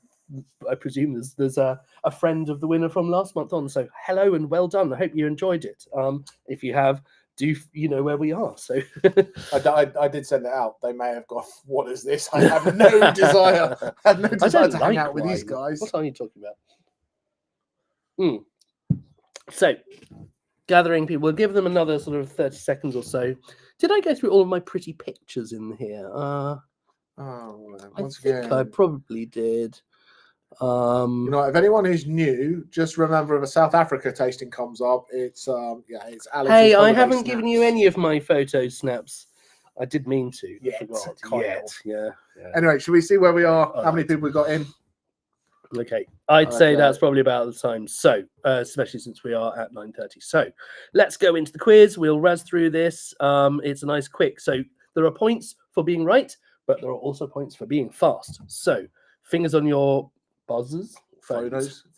I presume there's a friend of the winner from last month on. So hello and well done. I hope you enjoyed it. If you have, you know where we are? So I did send it out. They may have gone, what is this? I have no desire. I have no desire to hang out with these guys. What are you talking about? So gathering people, we'll give them another sort of 30 seconds or so. Did I go through all of my pretty pictures in here? I probably did. You know, if anyone who's new, just remember if a South Africa tasting comes up, it's it's Alex. Hey, I haven't given you any of my photo snaps. I did mean to. Yeah. Anyway, should we see where we are? How many people we got in? Okay, I'd say that's probably about the time. So, especially since we are at 9:30. So, let's go into the quiz. We'll razz through this. It's a nice quick. So, there are points for being right, but there are also points for being fast. So, fingers on your buzzers,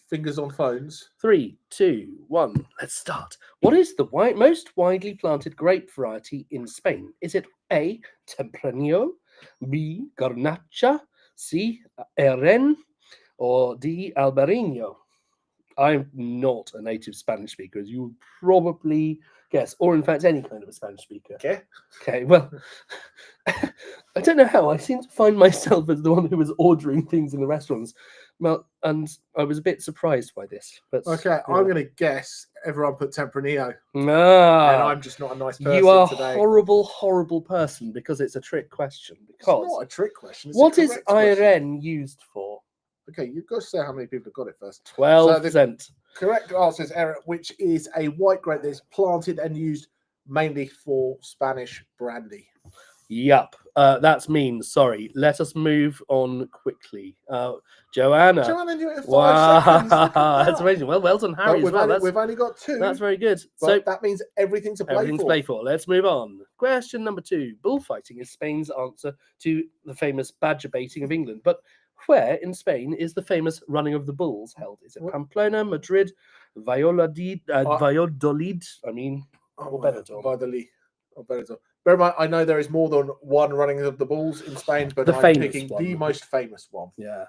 Fingers on phones. 3, 2, 1. Let's start. What is the most widely planted grape variety in Spain? Is it A. Tempranillo, B. Garnacha, C. Eren, or D. Albarino? I'm not a native Spanish speaker, as you would probably guess, or in fact any kind of a Spanish speaker. Okay. Okay, well, I don't know how. I seem to find myself as the one who was ordering things in the restaurants. Well, and I was a bit surprised by this. But Okay, I'm going to guess everyone put Tempranillo. And Ah, I'm just not a nice person you are today. horrible, horrible person because it's a trick question. It's Because not a trick question. It's what a is correct question. IRN used for? Okay, you've got to say how many people have got it first. 12%. Correct answer is Eren, which is a white grape that is planted and used mainly for Spanish brandy. Yup, that's mean. Sorry. Let us move on quickly. Joanna. Joanna knew it in 5 Wow, seconds. Look at that's that. amazing. Well done, But Harry, as well. we've only got 2. That's very good. But So that means everything to play everything's for. play for. Let's move on. Question number 2. Bullfighting is Spain's answer to the famous badger baiting of England. But where in Spain is the famous running of the bulls held? Is it Pamplona, Madrid, Valladolid? I mean, or Benidorm? Benidorm. Bear in mind, I know there is more than one running of the bulls in Spain, but The I'm famous picking one. the most famous one. Yeah.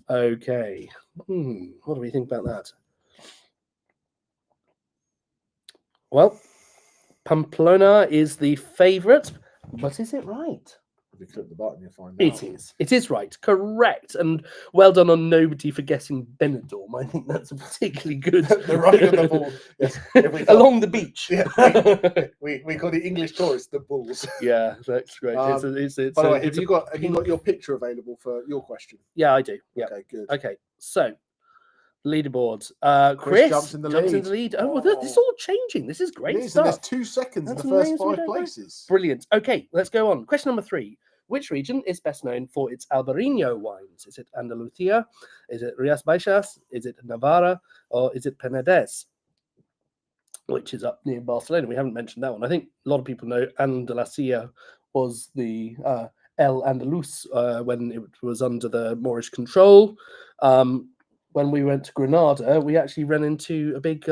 Okay. What do we think about that? Well, Pamplona is the favourite, but is it right? If you click the button, you'll find out. It is. It is right. Correct. And well done on nobody for guessing Benidorm. I think that's a particularly good. The running of the bulls. Yes. Along the beach. Yeah, we call the English tourists the bulls. Yeah, that's great. By the way, have you got your picture available for your question? Yeah, I do. Yeah. Okay, good. Okay, so leaderboard. Chris Chris jumps in the lead. Oh, well, this is all changing. This is great It is, stuff. and there's 2 seconds That's in the first amazing. 5 places. Brilliant. Okay, let's go on. Question number 3. Which region is best known for its Albarino wines? Is it Andalusia? Is it Rías Baixas? Is it Navarra? Or is it Penedès? Which is up near Barcelona. We haven't mentioned that one. I think a lot of people know Andalusia was the El Andalus when it was under the Moorish control. When we went to Granada, we actually ran into a big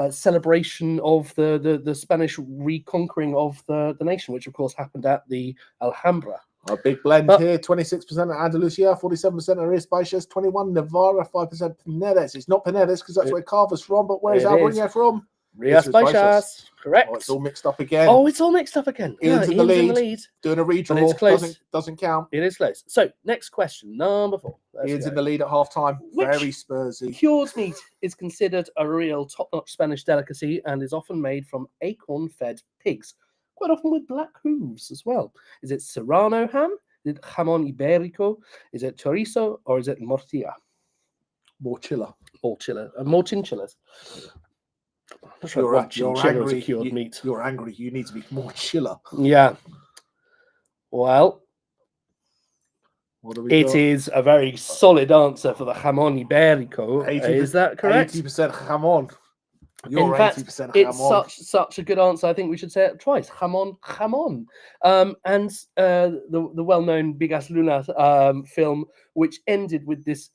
celebration of the Spanish reconquering of the nation, which of course happened at the Alhambra. A big blend here: 26% Andalusia, 47% Rías Baixas, 21% Navarra, 5% Penedès. It's not Penedès because that's where Carver's from, but where is Albarino from? Rías Baixas. Correct. Oh, it's all mixed up again. Oh, it's all mixed up again. Ian's in the lead. Doing a redraw. It's close. Doesn't count. It is close. So, next question, number 4. Ian's in the lead at half-time. Very Spursy. Cured meat is considered a real top-notch Spanish delicacy and is often made from acorn-fed pigs, quite often with black hooves as well. Is it Serrano ham? Is it jamón ibérico? Is it chorizo? Or is it morcilla? Morcilla. More chinchillas. You're angry. Cured meat. You're angry. You need to be more chiller. Yeah. Well, what do we it is a very solid answer for the jamón ibérico. Is that correct? 80% jamón. In fact, it's such a good answer. I think we should say it twice. Jamón. And the well-known Bigas Luna film, which ended with this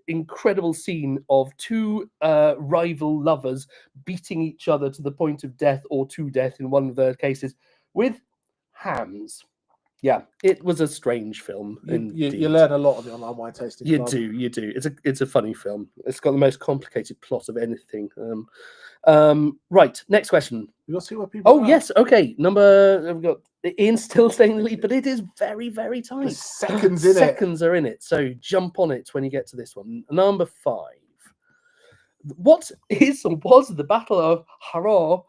incredible scene of 2 rival lovers beating each other to the point of death or to death in one of the cases with hams. Yeah, it was a strange film. You learn a lot on the online wine tasting. You do. It's a funny film. It's got the most complicated plot of anything. Right, next question. You'll see what people. Oh yes, okay. We've got Ian's still staying in the lead, but it is very, very tight. Seconds are in it, so jump on it when you get to this one. Number 5. What is or was the Battle of Haro?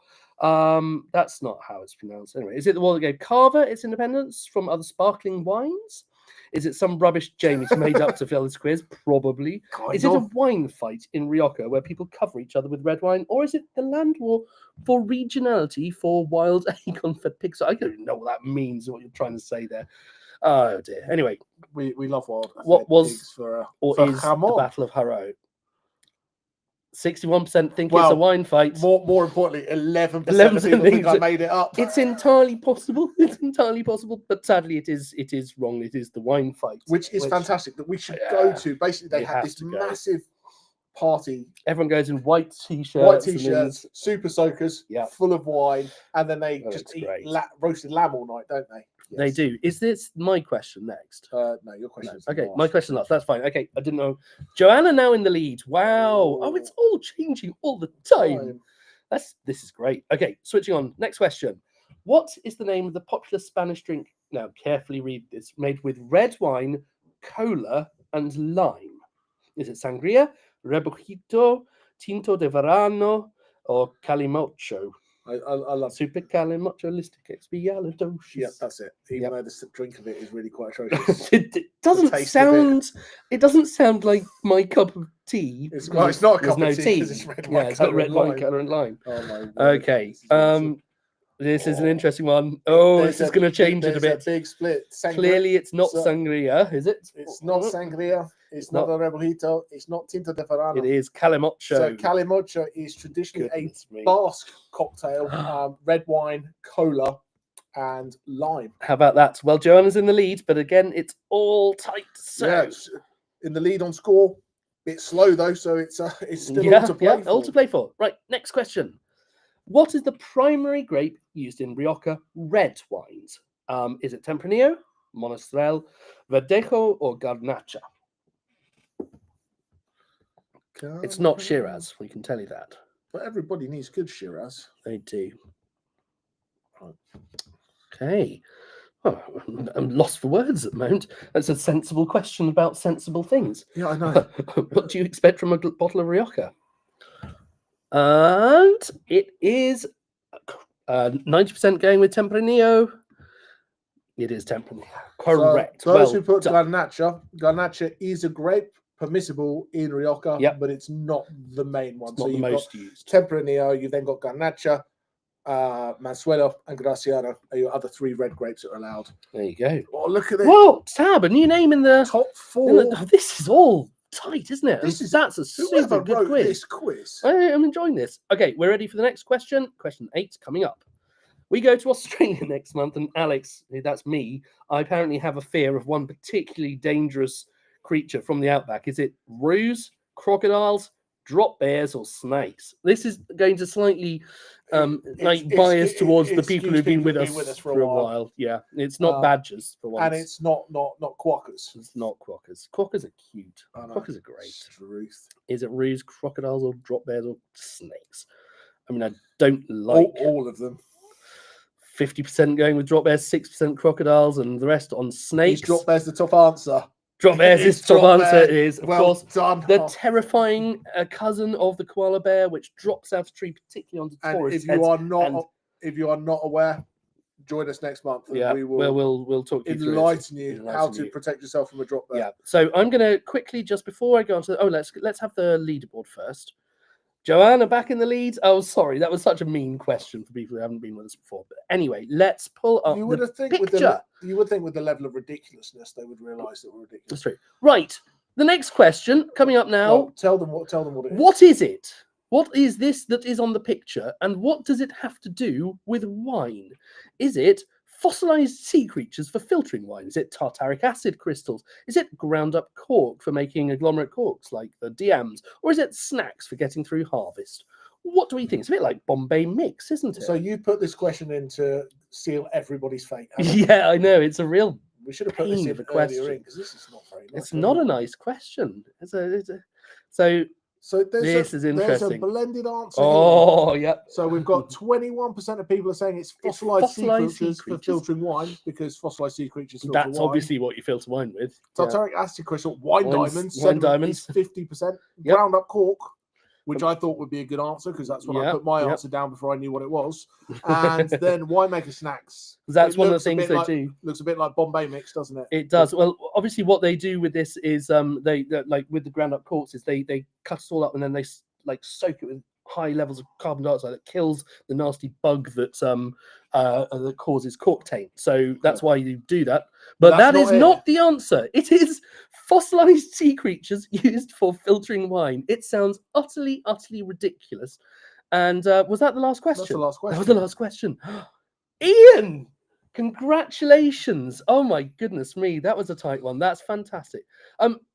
That's not how it's pronounced anyway. Is it the war that gave Carver its independence from other sparkling wines? Is it some rubbish Jamie's made up to fill his quiz? Probably. Is it a wine fight in Rioja where people cover each other with red wine? Or is it the land war for regionality for wild acorn-fed pigs? I don't even know what that means, what you're trying to say there. Oh dear. Anyway. We love wild what was pigs for or is the Battle of Haro? 61% think it's a Well, wine fight. More importantly, 11% of 11% people think think I that- made it up. It's entirely possible. It's entirely possible, but sadly, it is wrong. It is the wine fight, which is fantastic that we should go to. Basically, they it had has this to go. massive party, Everyone goes in white t-shirts, white and t-shirts, super soakers, Yeah. full of wine, and then they That just looks eat great. roasted lamb all night, don't they? They Yes. do. Is this my question next? No, your question. No. is Okay, last. my question last. That's fine. Okay, I didn't know. Joanna now in the lead. Wow. Oh, it's all changing all the time. This is great. Okay, switching on. Next question. What is the name of the popular Spanish drink? Now, carefully read this. Made with red wine, cola, and lime. Is it sangria, rebujito, tinto de verano, or calimocho? I love. Super calimocholistic expialidocious. Yeah, that's it. Even Yep. though the drink of it is really quite atrocious. it doesn't taste of sound. It doesn't sound like my cup of tea. It's because not a there's cup no of tea because it's red Yeah, wine it's got colour red and wine lime. colour and lime. Oh my word, Okay. this is awesome. This is an interesting one. Oh, this is going to change it a There's bit. big split. Clearly, it's not so- sangria, is it? It's not sangria. It's not a rebujito. It's not tinto de verano. It is calimocho. So calimocho is traditionally Goodness me. a Basque cocktail, red wine, cola, and lime. How about that? Well, Joanna's in the lead, but again, it's all tight. So Yeah, it's in the lead on score. Bit slow though, so it's still yeah, all to play for. all to play for. Right, next question. What is the primary grape used in Rioja red wines? Is it Tempranillo, Monastrell, Verdejo, or Garnacha? It's not Shiraz, we can tell you that. But everybody needs good Shiraz. They do. Okay. Oh, I'm lost for words at the moment. That's a sensible question about sensible things. Yeah, I know. What do you expect from a bottle of Rioja? And it is 90% going with Tempranillo. It is Tempranillo. Correct. So those Well who put done. Garnacha is a grape permissible in Rioja, Yep. but it's not the main one. It's not the you've most used. got Tempranillo, you've then got Garnacha, Mansuelo, and Graciano are your other three red grapes that are allowed. There you go. Oh, look at it. Whoa, Tab, a new name in the Top four. oh, this is all tight, isn't it? That's a super Whoever good wrote quiz. this quiz. I'm enjoying this. Okay, we're ready for the next question. Question 8 coming up. We go to Australia next month, and Alex, that's me, I apparently have a fear of one particularly dangerous creature from the outback. Is it roos, crocodiles, drop bears, or snakes? This is going to slightly bias towards the people who've been with us for a while. Yeah, it's not badgers for once. And it's not quackers. It's not quackers. Quackers are cute. Quackers are great. Is it roos, crocodiles, or drop bears, or snakes? I mean, I don't like all of them. 50% going with drop bears, 6% crocodiles, and the rest on snakes. Is drop bears the top answer? Drop bears is top answer. It is, of course, done. the terrifying cousin of the koala bear, which drops out of a tree, particularly onto And tourists. if you are not aware, join us next month. And Yeah, we will we'll talk you through it. enlighten you how to protect yourself from a drop bear. Yeah. So I'm going to quickly, just before I go on to let's have the leaderboard first. Joanna back in the lead. Oh, sorry, that was such a mean question for people who haven't been with us before. But anyway, let's pull up You would the think picture. you would think with the level of ridiculousness they would realise that we're ridiculous. That's true. Right. The next question coming up now. Well, tell them what it is. What is it? What is this that is on the picture, and what does it have to do with wine? Is it fossilized sea creatures for filtering wine? Is it tartaric acid crystals? Is it ground up cork for making agglomerate corks like the Diams? Or is it snacks for getting through harvest? What do we think? It's a bit like Bombay mix, isn't it? So you put this question in to seal every's fate. Yeah, I know. It's a real We should have put this pain in of a earlier question. because this is not very nice. It's not a nice question. So this is interesting. There's a blended answer. Oh, here. yep. So we've got 21% of people are saying it's fossilized sea creatures for filtering wine because fossilized sea creatures filter That's wine. obviously what you filter wine with. Tartaric acid crystal, wine diamonds. Wine diamonds. 50%. Yep. Ground up cork, which I thought would be a good answer because that's when I put my Yep. answer down before I knew what it was. And then winemaker snacks. That's It one of the looks a things bit they like- do. Looks a bit like Bombay mix, doesn't it? It does. Well, obviously, what they do with this is they like with the ground up corks is they cut it all up and then they like soak it with high levels of carbon dioxide that kills the nasty bug that causes cork taint. So that's why you do that. But That's that is not it. not the answer. It is Fossilized sea creatures used for filtering wine. It sounds utterly, utterly ridiculous. And was that the last question? That's the last question. That was the last question. Ian, congratulations. Oh my goodness me, that was a tight one. That's fantastic.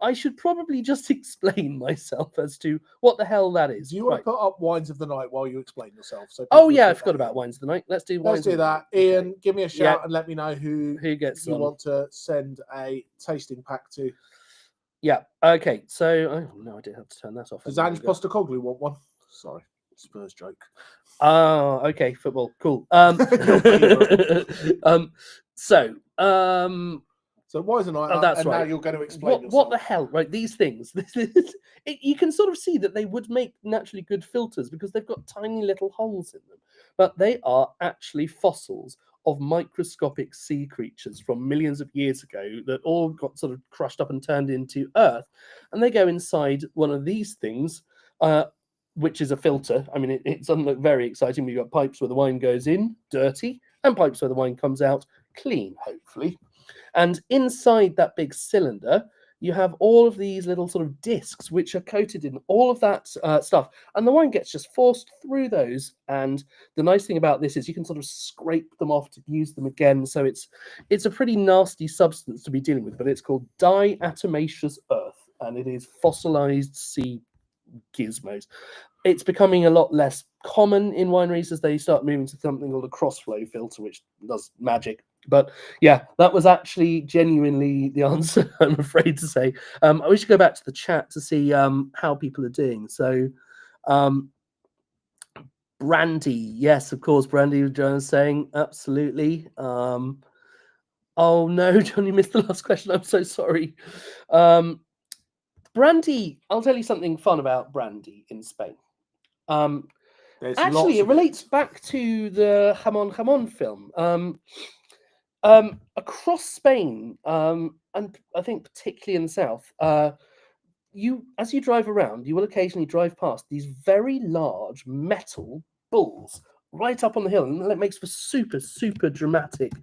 I should probably just explain myself as to what the hell that is. Do you want to put up wines of the night while you explain yourself? So oh yeah, I forgot about wines of the night. Let's do wines. Let's do that. Ian, give me a shout and let me know who gets you want to send a tasting pack to. Yeah. Okay. So no, I didn't have to turn that off. Does Ange Postecoglou want one? Sorry, Spurs joke. Oh, okay. Football, cool. So why is it not? That's and right. Now you're going to explain what the hell, right? These things. You can sort of see that they would make naturally good filters because they've got tiny little holes in them, but they are actually fossils of microscopic sea creatures from millions of years ago that all got sort of crushed up and turned into earth, and they go inside one of these things, which is a filter. I mean, it doesn't look very exciting. We've got pipes where the wine goes in, dirty, and pipes where the wine comes out, clean, hopefully. And inside that big cylinder, you have all of these little sort of discs which are coated in all of that stuff. And the wine gets just forced through those. And the nice thing about this is you can sort of scrape them off to use them again. So it's a pretty nasty substance to be dealing with, but it's called diatomaceous earth. And it is fossilized sea gizmos. It's becoming a lot less common in wineries as they start moving to something called a cross-flow filter, which does magic. But yeah, that was actually genuinely the answer, I'm afraid to say. I wish to go back to the chat to see how people are doing. So, Brandy, yes, of course, Brandy was saying absolutely. Oh no, John, you missed the last question. I'm so sorry. Brandy, I'll tell you something fun about brandy in Spain. Actually, it relates back to the Jamón Jamón film. Across Spain, and I think particularly in the south, as you drive around, you will occasionally drive past these very large metal bulls right up on the hill, and it makes for super dramatic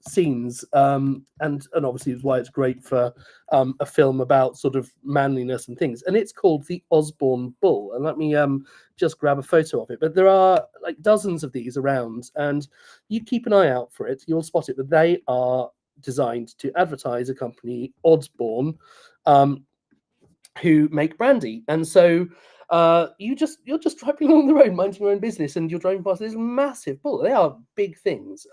scenes, and obviously is why it's great for a film about sort of manliness and things. And it's called the Osborne Bull, and let me just grab a photo of it. But there are like dozens of these around, and you keep an eye out for it, you'll spot it. But they are designed to advertise a company, Osborne, who make brandy. And so you're just driving along the road, minding your own business, and you're driving past this massive bull. They are big things.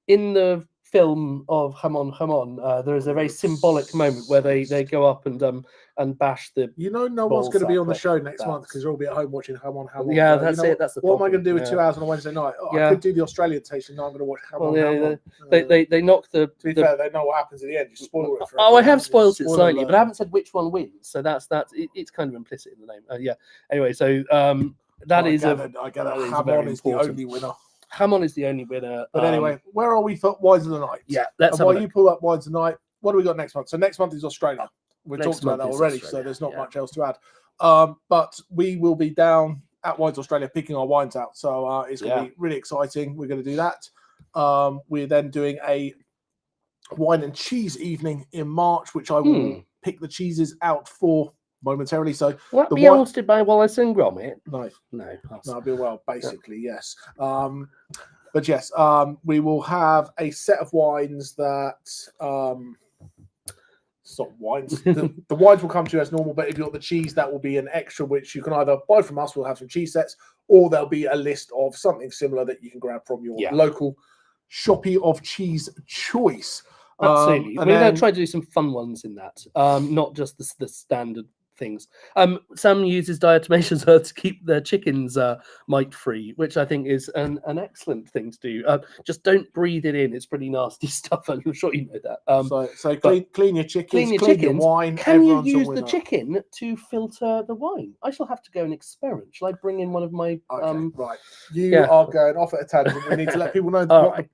In the film of Jamón Jamón, there is a very symbolic moment where they go up and bash the. No one's going to be on the show next month because you'll all be at home watching Jamón Jamón. Yeah, that's it. That's the what problem. am I going to do with 2 hours on a Wednesday night? I could do the Australian tasting. No, I'm going to watch Jamón Jamón. They knock the. To be fair, they know what happens in the end. You spoil it for I have spoiled it slightly, but I haven't said which one wins. So it's kind of implicit in the name. Yeah. Anyway, so that is Jamón is the only winner. Jamón is the only winner. But anyway, where are we for wines of the night? Yeah, let's have while you pull up wines of the night, what do we got next month? So next month is Australia. We talked about that already, so there's not much else to add. But we will be down at Wines Australia picking our wines out. So it's going to be really exciting. We're going to do that. We're then doing a wine and cheese evening in March, which I will pick the cheeses out for momentarily. So will that be hosted by Wallace and Gromit? No, that'll be basically yes. But yes, we will have a set of wines that it's not wines. The wines will come to you as normal, but if you want the cheese, that will be an extra, which you can either buy from us. We'll have some cheese sets, or there'll be a list of something similar that you can grab from your local shoppy of cheese choice. Absolutely. We're going to try to do some fun ones in that, not just the standard things. Sam uses diatomaceous earth to keep their chickens mite free, which I think is an excellent thing to do. Just don't breathe it in; it's pretty nasty stuff. I'm sure you know that. So clean your chickens, clean your wine. Can you use the chicken to filter the wine? I shall have to go and experiment. Shall I bring in one of my? Right, you are going off at a tangent. We need to let people know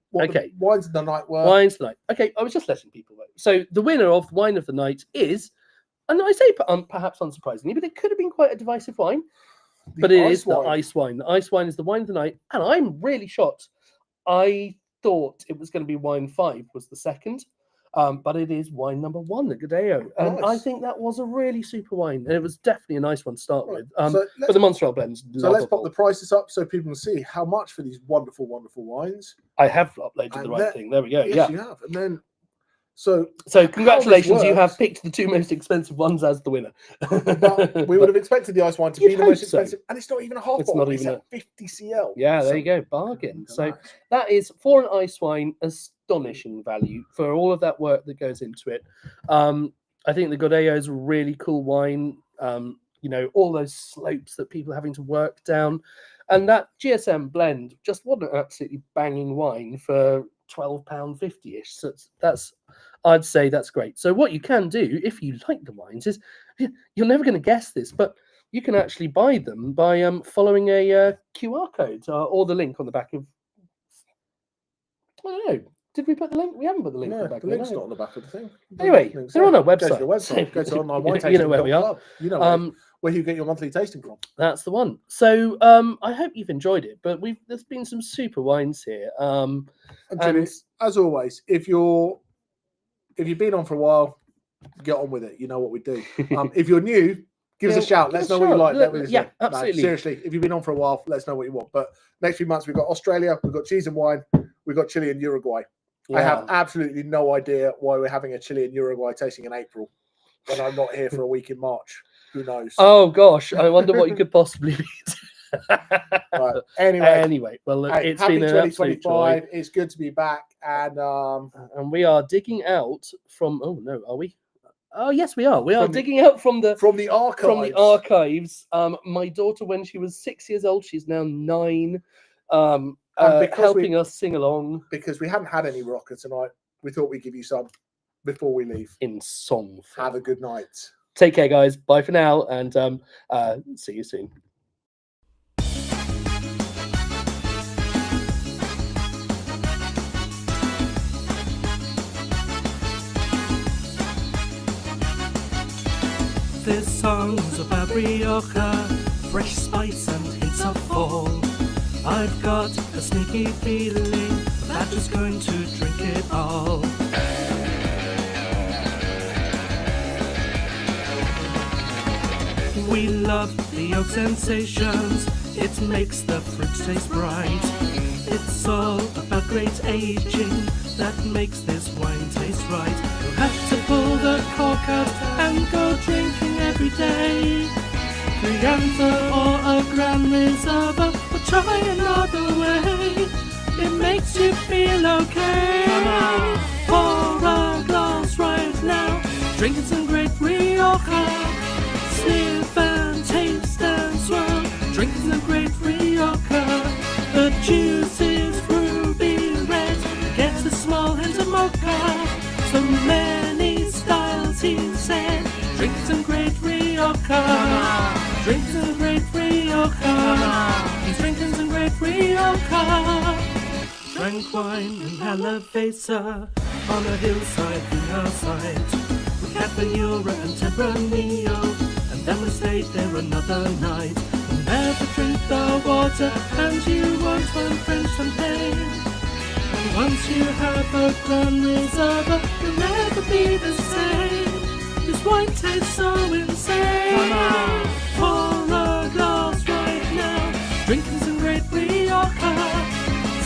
what the wines of the night were. Wines of the night. Okay, I was just letting people know. So the winner of wine of the night is. And I say perhaps unsurprisingly, but it could have been quite a divisive wine. But it is the ice wine. The ice wine is the wine of the night. And I'm really shocked. I thought it was going to be wine 5 was the second. But it is wine number 1, the Godeo. And I Nice. think that was a really super wine. And it was definitely a nice one to start with. So But the Montreal blend's So let's pop lovable. the prices up so people can see how much for these wonderful, wonderful wines. I have uploaded And the right that- thing. There we go. Yes, Yeah. you have. And then, so So congratulations, you have works- picked the 2 most expensive ones as the winner. but we would have expected the ice wine to You'd be the hope most so. expensive, and it's not even a half It's bottle. not It's even a 50 cl. Yeah, there So- you go, bargain. Look at So that. that is for an ice wine, astonishing value for all of that work that goes into it. I think the Godeo is a really cool wine. You know, all those slopes that people are having to work down, and that GSM blend, just what an absolutely banging wine for £12.50ish. So that's I'd say that's great. So what you can do if you like the wines is you're never going to guess this, but you can actually buy them by following a QR code or the link on the back of. I don't know. Did we put the link? We haven't put the link on No, the back. the of it, link's no. not on the back of the thing. The Anyway, link's they're on there. our Go to the website. website. Go to online wine You know where we are. club. You know where you get your monthly tasting from. That's the one. So I hope you've enjoyed it. But there's been some super wines here. And Jimmy, as always, if you've been on for a while, get on with it. You know what we do. If you're new, give us a shout. Let us know what you like. Yeah, No, absolutely. seriously, if you've been on for a while, let us know what you want. But next few months, we've got Australia, we've got cheese and wine, we've got Chile and Uruguay. I have absolutely no idea why we're having a Chile and Uruguay tasting in April when I'm not here for a week in March. Who knows? Oh gosh, I wonder what you could possibly be. Right. Anyway, Anyway, well, hey, it's happy been an absolute joy, 2025. It's good to be back. And and we are digging out from. Oh no, are we? Oh yes, we are. We are From- digging out from the from the archives. from the archives. My daughter, when she was 6 years old, she's now 9. because Helping us sing along because we haven't had any rocker tonight, we thought we'd give you some before we leave. in song. form. Have a good night. Take care, guys. Bye for now, and see you soon. This song's about Rioja, fresh spice and hints of fall. I've got a sneaky feeling that I'm just going to drink it all. We love the oak sensations, it makes the fruit taste bright. It's all about great aging that makes this wine taste right. You have to pull the cork out and go drinking every day. Crianza or a Grand Reserva, or try another way. It makes you feel okay. Pour a glass right now, drinking some great Rioja. Sniff and taste and swirl, drinking some great Rioja. The juice is ruby red, gets a small hint of mocha. So many styles, he said, drink some great Rioja. Drink some great Rioja. He's drinking some great Rioja. Drank wine in Halavesa on a hillside in our sight. We had the Eura and Tempranillo, and then we stayed there another night. You'll never drink the water, and you won't find French champagne. And once you have a Grand Reserva, you'll never be the same. This wine tastes so insane. Pour a glass right now, drinking some great Rioja.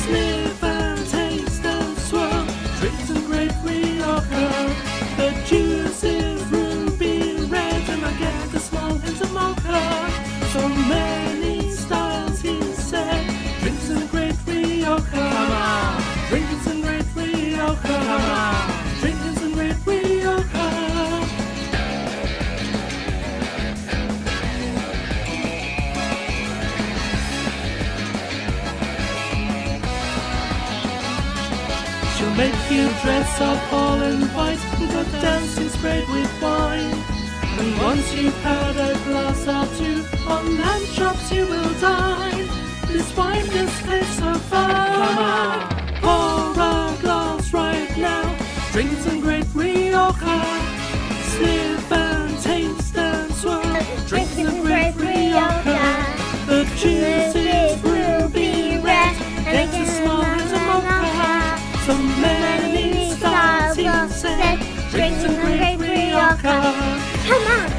Sniff and taste and swirl, drink some great Rioja. The juice is ruby red, and I get a small hint of mocha. So many styles, he said, drink some great Rioja. Drinking some great Rioja. Drinking some great Rioja. She'll make you dress up all in white and go dancing sprayed with wine. And once you've had a glass or two, on lamb chops you will dine. This wine just tastes so fine. Pour a glass right now, drink some great Rioja. Sniff and taste and swirl, drink some great Rioja. The juice is ruby red, and it's a small as a mocha. So many styles, he said, drinks and great Rioja. Come on,